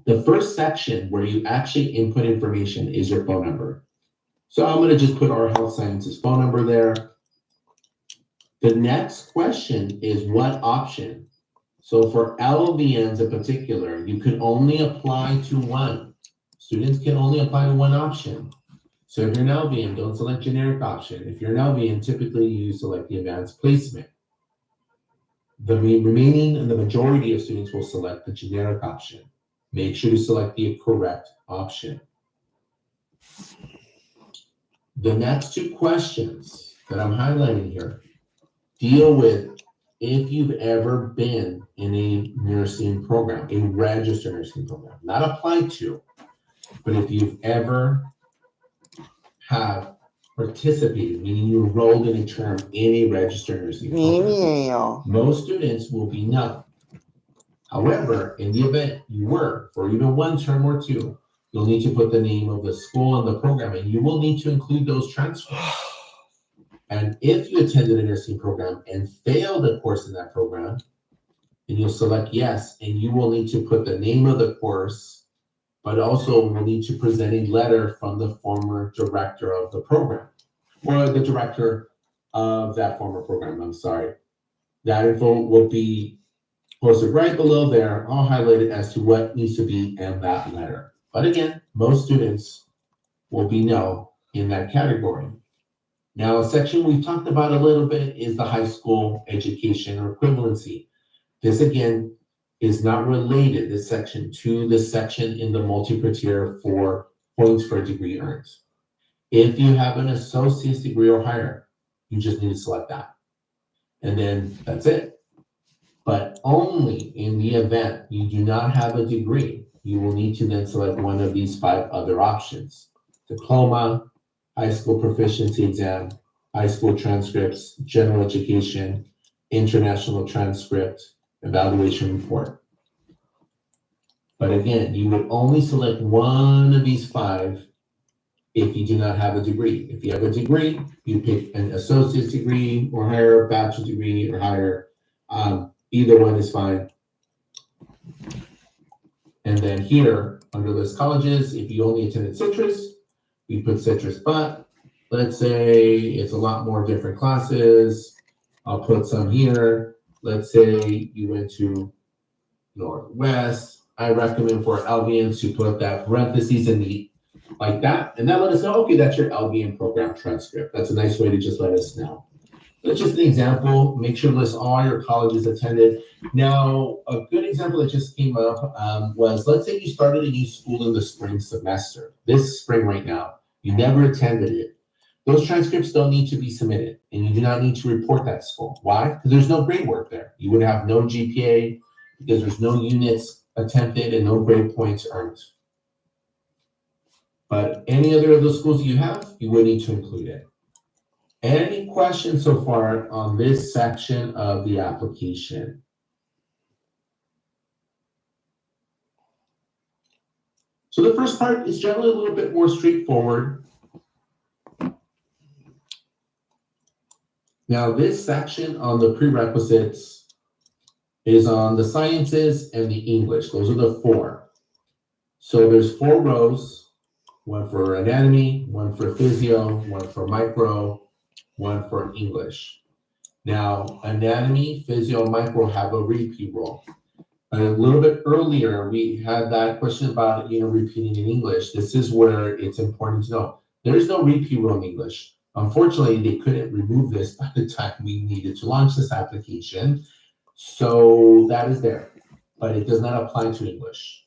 The first section where you actually input information is your phone number. So I'm going to just put our health sciences phone number there. The next question is what option? So for LVNs in particular, you can only apply to one. Students can only apply to one option. So if you're an LVN, don't select generic option. If you're an LVN, typically you select the advanced placement. The remaining and the majority of students will select the generic option. Make sure to select the correct option. The next two questions that I'm highlighting here deal with if you've ever been in a nursing program, a registered nursing program, not applied to, but if you've ever have participated, meaning you enrolled in a term in a registered nursing program. Most students will be no. However, in the event you were, for even one term or two, you'll need to put the name of the school and the program, and you will need to include those transcripts. And if you attended a nursing program and failed a course in that program, then you'll select yes, and you will need to put the name of the course, but also will need to present a letter from the former director of the program, or the director of that former program, I'm sorry. That info will be posted right below there, all highlighted as to what needs to be in that letter. But again, most students will be no in that category. Now, a section we've talked about a little bit is the high school education or equivalency. This again is not related, this section, to the section in the multi-criteria for points for a degree earned. If you have an associate's degree or higher, you just need to select that. And then that's it. But only in the event you do not have a degree, you will need to then select one of these 5 other options: diploma, high school proficiency exam, high school transcripts, general education, international transcript, evaluation report. But again, you would only select one of these 5 if you do not have a degree. If you have a degree, you pick an associate's degree or higher, bachelor's degree or higher. Either one is fine. And then here, under list colleges, if you only attended Citrus, you put Citrus, but let's say it's a lot more different classes. I'll put some here. Let's say you went to Northwest. I recommend for LVNs to put that parentheses in the like that, and that let us know, okay, that's your LVN program transcript. That's a nice way to just let us know. That's just an example. Make sure to list all your colleges attended. Now, a good example that just came up was, let's say you started a new school in the spring semester, this spring right now. You never attended it. Those transcripts don't need to be submitted, and you do not need to report that school. Why? Because there's no grade work there. You would have no GPA because there's no units attempted and no grade points earned. But any other of those schools you have, you would need to include it. Any questions so far on this section of the application? So the first part is generally a little bit more straightforward. Now this section on the prerequisites is on the sciences and the English. Those are the 4. So there's 4 rows, one for anatomy, one for physio, one for micro, one for English. Now, anatomy, physio, micro have a repeat role. A little bit earlier, we had that question about, repeating in English. This is where it's important to know. There is no repeat role in English. Unfortunately, they couldn't remove this by the time we needed to launch this application. So that is there, but it does not apply to English.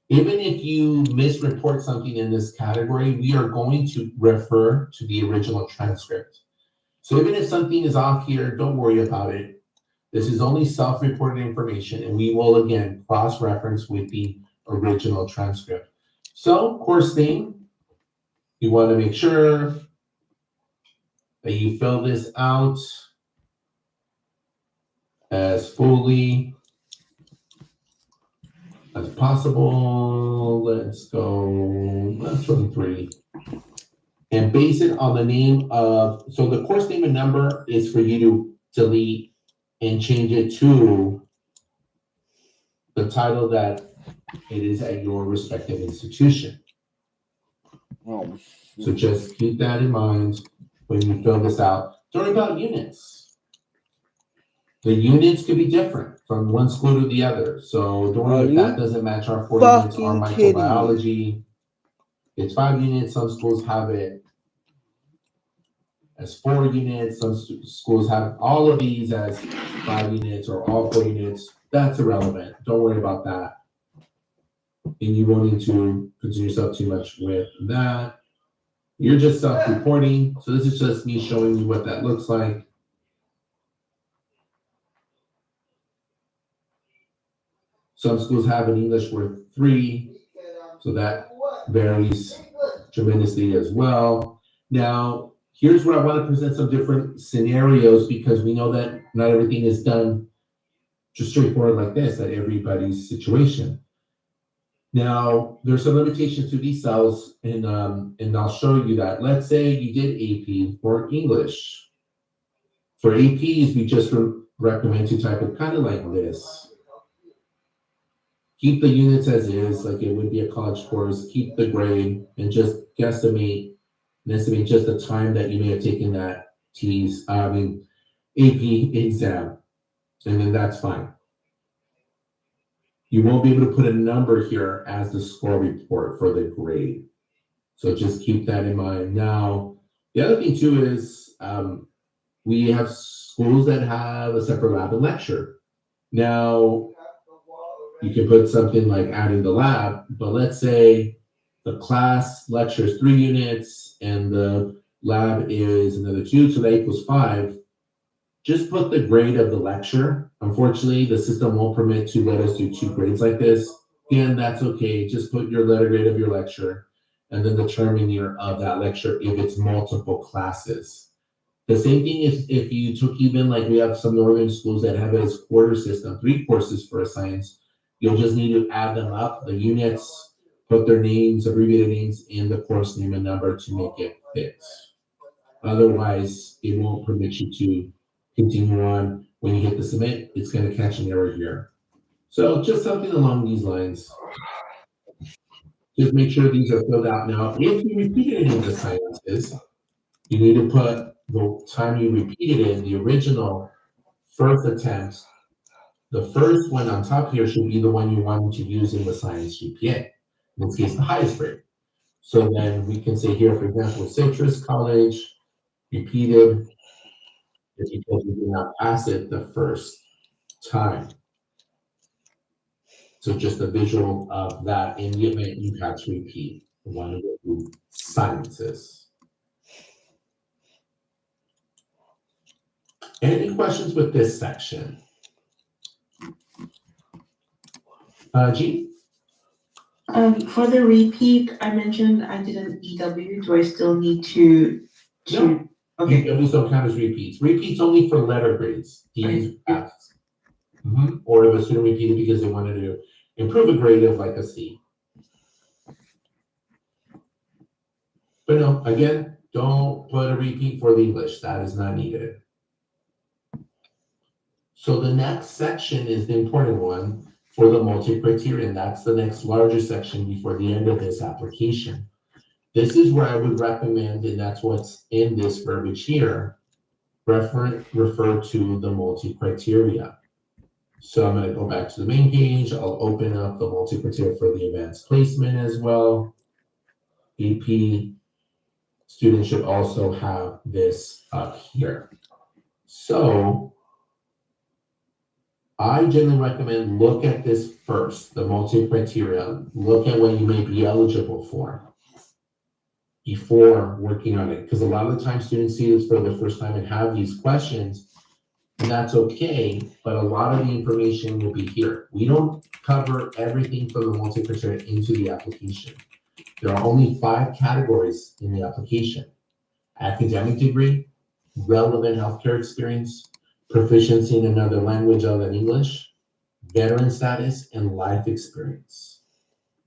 Even if you misreport something in this category, we are going to refer to the original transcript. So even if something is off here, don't worry about it. This is only self-reported information, and we will, again, cross-reference with the original transcript. So, course name, you want to make sure that you fill this out as fully as possible. Let's go, that's 23. And base it on the name of, so the course name and number is for you to delete and change it to the title that it is at your respective institution. So just keep that in mind when you fill this out. Don't worry about units. The units could be different from one school to the other. So don't worry if that doesn't match our 4 units or microbiology. It's 5 units. Some schools have it as 4 units. Some schools have all of these as 5 units or all 4 units. That's irrelevant. Don't worry about that. And you won't need to concern yourself too much with that. You're just self-reporting. So this is just me showing you what that looks like. Some schools have an English worth 3. So that varies tremendously as well. Now, here's where I want to present some different scenarios, because we know that not everything is done just straightforward like this at everybody's situation. Now, there's some limitations to these cells, and I'll show you that. Let's say you did AP for English. For APs, we just recommend to type it kind of like this. Keep the units as is, like it would be a college course, keep the grade, and just estimate just the time that you may have taken that AP exam, and then that's fine. You won't be able to put a number here as the score report for the grade. So just keep that in mind. Now, the other thing too is we have schools that have a separate lab and lecture. Now, you can put something like adding the lab, but let's say the class lecture is 3 units and the lab is another 2, so that equals 5. Just put the grade of the lecture. Unfortunately, the system won't permit to let us do 2 grades like this. Again, that's okay. Just put your letter grade of your lecture and then the term in year of that lecture if it's multiple classes. The same thing if you took even like we have some northern schools that have it as quarter system, 3 courses for a science, you'll just need to add them up, the units, put their names, abbreviated names in the course name and number to make it fit. Otherwise, it won't permit you to continue on. When you hit the submit, it's going to catch an error here. So just something along these lines. Just make sure these are filled out. Now, if you repeated any of the sciences, you need to put the time you repeated it, the original first attempt. The first one on top here should be the one you wanted to use in the science GPA. In this case, the highest grade. So then we can say here, for example, Citrus College, repeated, it's because you did not pass it the first time. So just a visual of that in the event you had to repeat one of the sciences. Any questions with this section? G?
For the repeat, I mentioned I did an EW. Do I still need to?
No.
Okay.
EWs don't count as repeats. Repeats only for letter grades. D's, F's. Or if a student repeated because they wanted to improve a grade of like a C. But no, again, don't put a repeat for the English. That is not needed. So the next section is the important one for the multi-criterion. That's the next larger section before the end of this application. This is where I would recommend, and that's what's in this verbiage here, refer to the multi-criteria. So I'm going to go back to the main page. I'll open up the multi-criteria for the advanced placement as well. AP students should also have this up here. So I generally recommend look at this first, the multi-criteria. Look at what you may be eligible for before working on it. Because a lot of the time students see this for the first time and have these questions, and that's okay, but a lot of the information will be here. We don't cover everything from the multi-criteria into the application. There are only 5 categories in the application: academic degree, relevant healthcare experience, proficiency in another language other than English, veteran status, and life experience.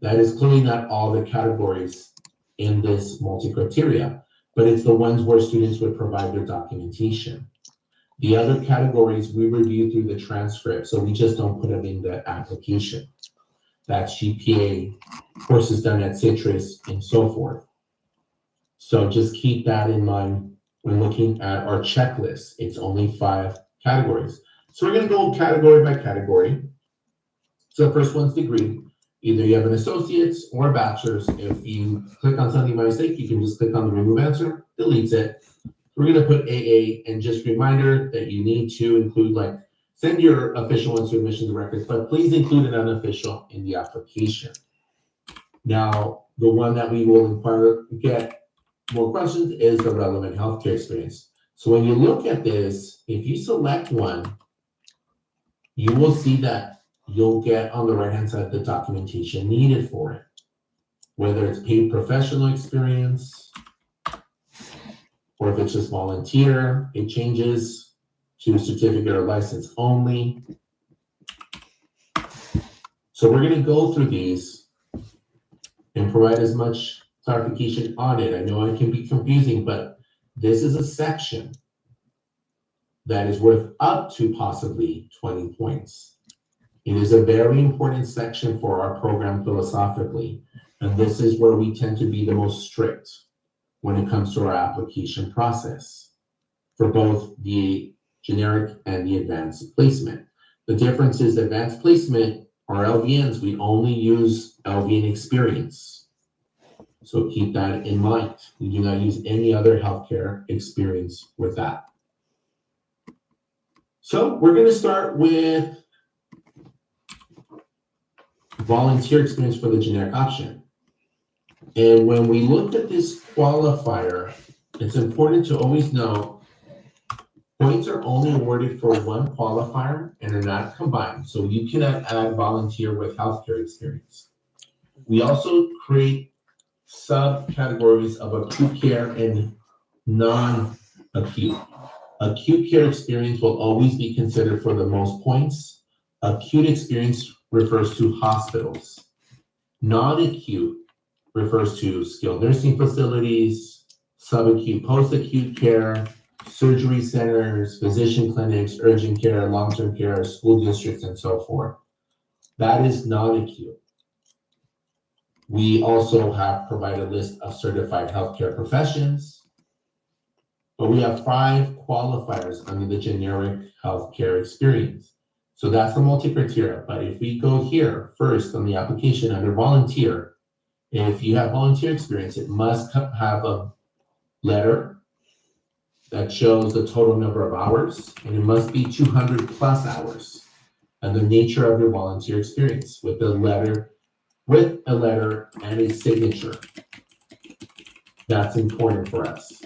That is clearly not all the categories in this multi-criteria, but it's the ones where students would provide their documentation. The other categories we review through the transcript, so we just don't put them in the application. That's GPA, courses done at Citrus, and so forth. So just keep that in mind when looking at our checklist. It's only 5 categories. So we're going to go category by category. So the first one's degree. Either you have an associate's or a bachelor's. If you click on something by mistake, you can just click on the remove answer, deletes it. We're going to put AA, and just reminder that you need to include, like, send your official ones to admissions records, but please include an unofficial in the application. Now, the one that we will get more questions is the relevant healthcare experience. So when you look at this, if you select one, you will see that you'll get on the right-hand side the documentation needed for it. Whether it's paid professional experience, or if it's just volunteer, it changes to certificate or license only. So we're going to go through these and provide as much clarification on it. I know it can be confusing, but this is a section that is worth up to possibly 20 points. It is a very important section for our program philosophically, and this is where we tend to be the most strict when it comes to our application process for both the generic and the advanced placement. The difference is advanced placement or LVNs, we only use LVN experience. So keep that in mind. We do not use any other healthcare experience with that. So we're going to start with volunteer experience for the generic option. And when we look at this qualifier, it's important to always know points are only awarded for one qualifier and are not combined. So you cannot add volunteer with healthcare experience. We also create subcategories of acute care and non-acute. Acute care experience will always be considered for the most points. Acute experience refers to hospitals. Non-acute refers to skilled nursing facilities, subacute, post-acute care, surgery centers, physician clinics, urgent care, long-term care, school districts, and so forth. That is non-acute. We also have provided a list of certified healthcare professions, but we have 5 qualifiers under the generic healthcare experience. So that's the multi-criteria. But if we go here first on the application under volunteer, if you have volunteer experience, it must have a letter that shows the total number of hours, and it must be 200 plus hours, and the nature of your volunteer experience with a letter and a signature. That's important for us.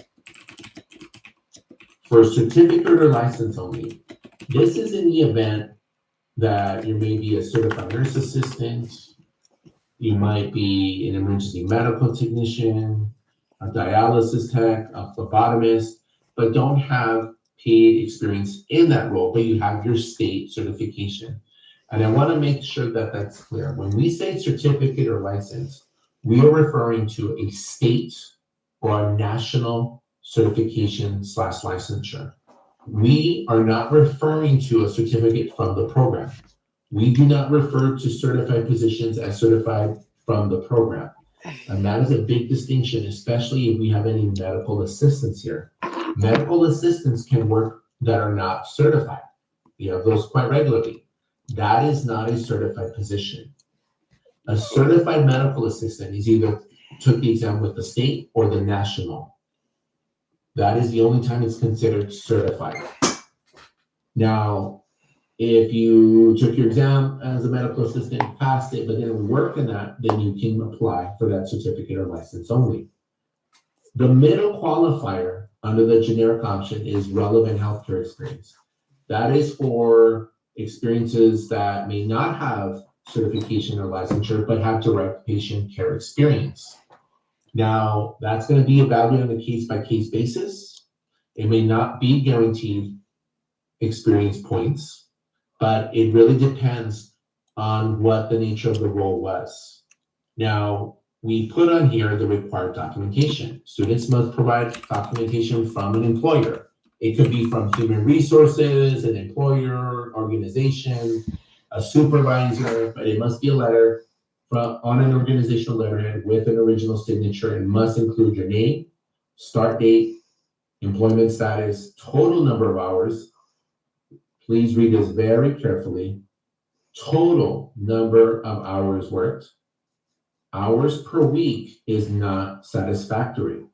For certificate or license only, this is in the event that you may be a certified nurse assistant, you might be an emergency medical technician, a dialysis tech, a phlebotomist, but don't have paid experience in that role, but you have your state certification. And I want to make sure that that's clear. When we say certificate or license, we are referring to a state or a national certification / licensure. We are not referring to a certificate from the program. We do not refer to certified positions as certified from the program. And that is a big distinction, especially if we have any medical assistants here. Medical assistants can work that are not certified. We have those quite regularly. That is not a certified position. A certified medical assistant is either took the exam with the state or the national. That is the only time it's considered certified. Now, if you took your exam as a medical assistant, passed it, but didn't work in that, then you can apply for that certificate or license only. The middle qualifier under the generic option is relevant healthcare experience. That is for experiences that may not have certification or licensure, but have direct patient care experience. Now, that's going to be evaluated on a case-by-case basis. It may not be guaranteed experience points, but it really depends on what the nature of the role was. Now, we put on here the required documentation. Students must provide documentation from an employer. It could be from human resources, an employer, organization, a supervisor, but it must be a letter on an organizational letterhead with an original signature and must include your name, start date, employment status, total number of hours. Please read this very carefully. Total number of hours worked. Hours per week is not satisfactory.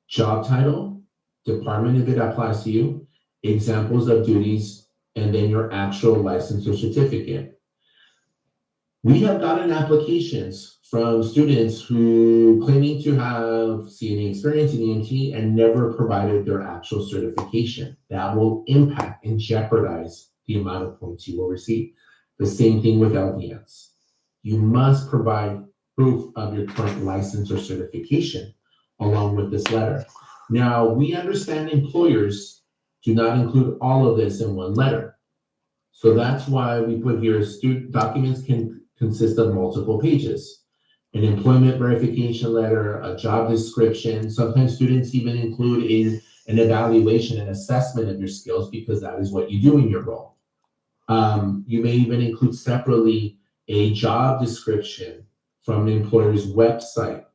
Job title, department if it applies to you, examples of duties, and then your actual license or certificate. We have gotten applications from students who claiming to have CNA experience in EMT and never provided their actual certification. That will impact and jeopardize the amount of points you will receive. The same thing with LVNs. You must provide proof of your current license or certification along with this letter. Now, we understand employers do not include all of this in one letter. So that's why we put here student documents can consist of multiple pages. an employment verification letter, a job description. Sometimes students even include an evaluation and assessment of your skills because that is what you do in your role. You may even include separately a job description from the employer's website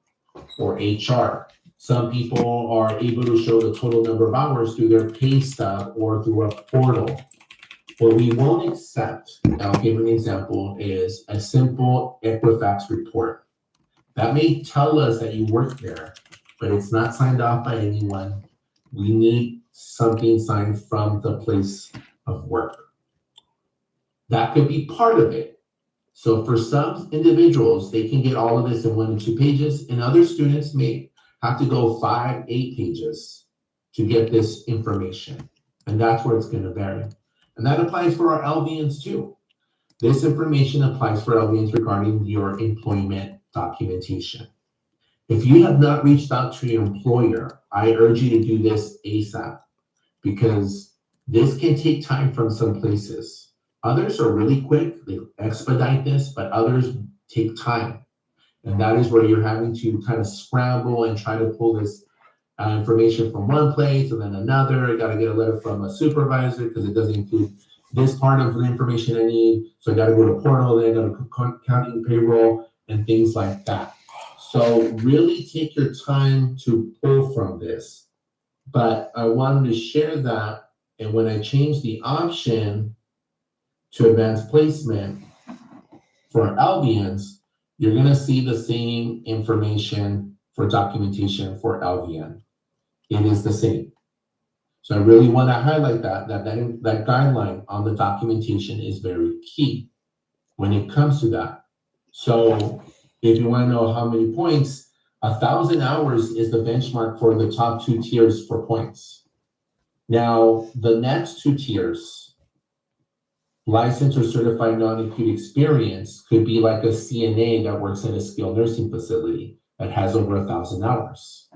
or HR. Some people are able to show the total number of hours through their pay stub or through a portal. What we won't accept, I'll give an example, is a simple Equifax report. That may tell us that you work there, but it's not signed off by anyone. We need something signed from the place of work. That could be part of it. So for some individuals, they can get all of this in 1 to 2 pages, and other students may have to go 5, 8 pages to get this information. And that's where it's going to vary. And that applies for our LVNs too. This information applies for LVNs regarding your employment documentation. If you have not reached out to your employer, I urge you to do this ASAP because this can take time from some places. Others are really quick, they expedite this, but others take time. And that is where you're having to kind of scramble and try to pull this information from one place and then another. You got to get a letter from a supervisor because it doesn't include this part of the information I need. So I got to go to portal, then I got to counting payroll and things like that. So really take your time to pull from this. But I wanted to share that. And when I changed the option to advanced placement for LVNs, you're going to see the same information for documentation for LVN. It is the same. So I really want to highlight that guideline on the documentation is very key when it comes to that. So if you want to know how many points, 1,000 hours is the benchmark for the top 2 tiers for points. Now, the next 2 tiers, licensed or certified non-acute experience, could be like a CNA that works in a skilled nursing facility that has over 1,000 hours.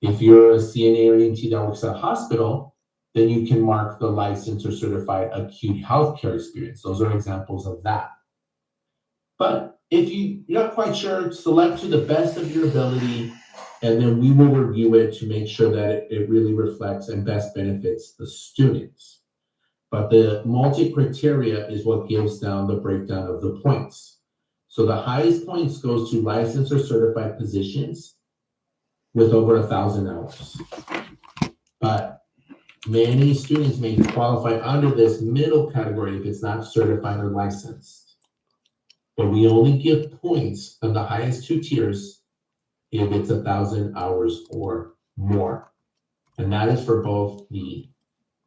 If you're a CNA or EMT that works at a hospital, then you can mark the licensed or certified acute healthcare experience. Those are examples of that. But if you're not quite sure, select to the best of your ability, and then we will review it to make sure that it really reflects and best benefits the students. But the multi-criteria is what gives down the breakdown of the points. So the highest points goes to licensed or certified positions with over 1,000 hours. But many students may qualify under this middle category if it's not certified or licensed. But we only give points on the highest 2 tiers if it's 1,000 hours or more. And that is for both the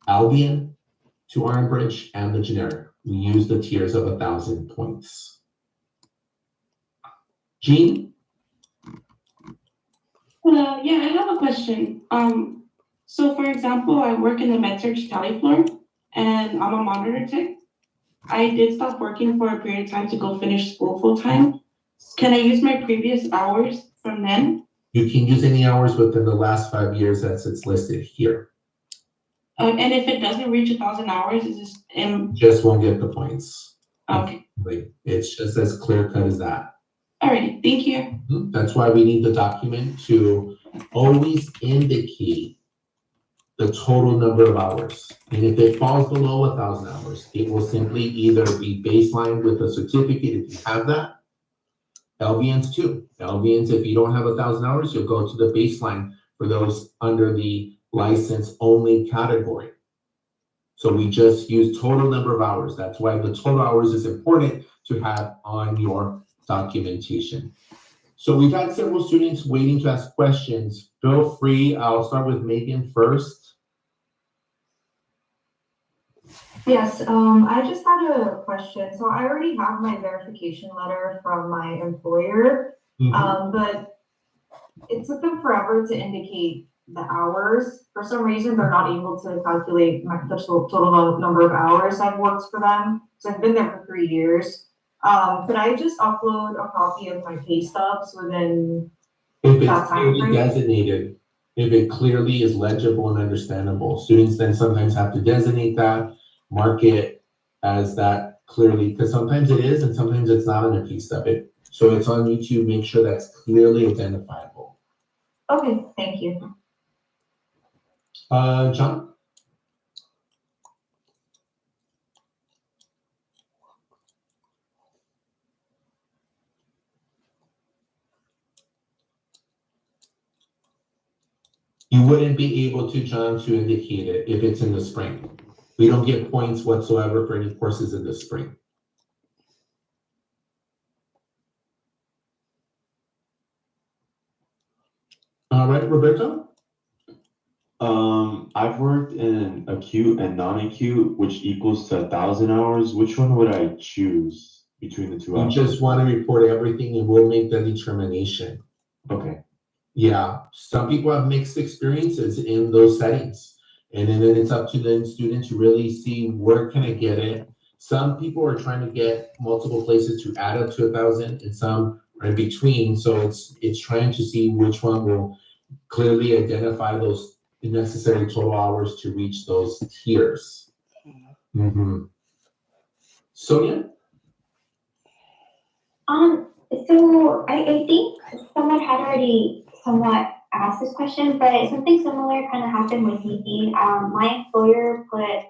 LVN to Iron Bridge and the generic. We use the tiers of 1,000 points. Jean?
Yeah, I have a question. So for example, I work in the med-surg tally floor and I'm a monitor tech. I did stop working for a period of time to go finish school full-time. Can I use my previous hours from then?
You can use any hours within the last 5 years as it's listed here.
And if it doesn't reach 1,000 hours, is this
Just won't get the points.
okay?
Like, it's just as clear cut as that.
Alrighty, thank you.
That's why we need the document to always indicate the total number of hours. And if it falls below 1,000 hours, it will simply either be baselined with a certificate if you have that. LVNs too. LVNs, if you don't have 1,000 hours, you'll go to the baseline for those under the license only category. So we just use total number of hours. That's why the total hours is important to have on your documentation. So we've had several students waiting to ask questions. Feel free. I'll start with Megan first.
Yes, I just had a question. So I already have my verification letter from my employer, but it took them forever to indicate the hours. For some reason, they're not able to calculate the total number of hours I've worked for them. So I've been there for 3 years. Could I just upload a copy of my pay stubs within
If
that
it's
time
clearly
frame?
designated, if it clearly is legible and understandable, students then sometimes have to designate that, mark it as that clearly, because sometimes it is and sometimes it's not in a pay stub. So it's on YouTube, make sure that's clearly identifiable.
Okay, thank you.
John? You wouldn't be able to, John, to indicate it if it's in the spring. We don't get points whatsoever for any courses in the spring. All right, Roberto?
I've worked in acute and non-acute, which equals to 1,000 hours. Which one would I choose between the two
You
options?
just want to report everything and we'll make the determination.
Okay.
Yeah, some people have mixed experiences in those settings. And then it's up to the student to really see where can I get it. Some people are trying to get multiple places to add up to 1,000 and some are in between. So it's trying to see which one will clearly identify those necessary total hours to reach those tiers. Sonia?
So I think someone had already somewhat asked this question, but something similar kind of happened with me. My employer put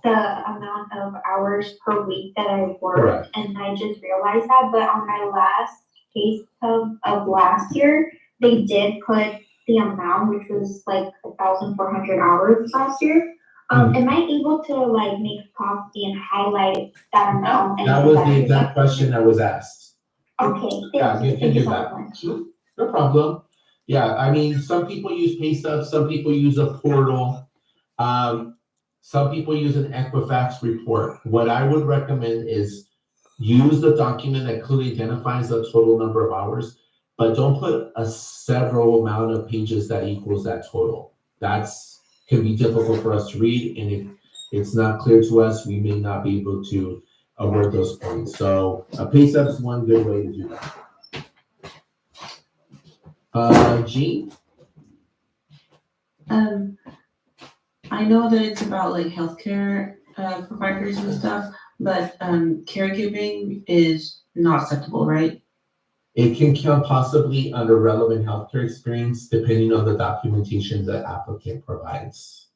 the amount of hours per week that I worked,
Correct.
and I just realized that. But on my last case of last year, they did put the amount, which was like 1,400 hours last year. Am I able to like make a copy and highlight that amount? and
That
put
was
that
the
in
exact question that was asked.
Okay,
Yeah,
thank you.
you can
Thank you
do
so
that.
much.
Sure, no problem. Yeah, I mean, some people use Paystub, some people use a portal. Some people use an Equifax report. What I would recommend is use the document that clearly identifies the total number of hours, but don't put a several amount of pages that equals that total. That's can be difficult for us to read, and if it's not clear to us, we may not be able to award those points. So a Paystub is one good way to do that. Jean?
I know that it's about like healthcare providers and stuff, but caregiving is not acceptable, right?
It can count possibly under relevant healthcare experience, depending on the documentation the applicant provides.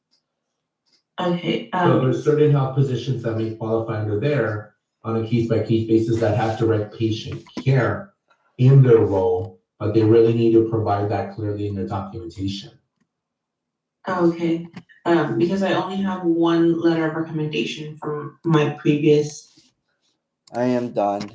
Okay,
So there's certain health positions that may qualify under there on a case-by-case basis that have direct patient care in their role, but they really need to provide that clearly in the documentation.
okay, because I only have one letter of recommendation from my previous.
I am done.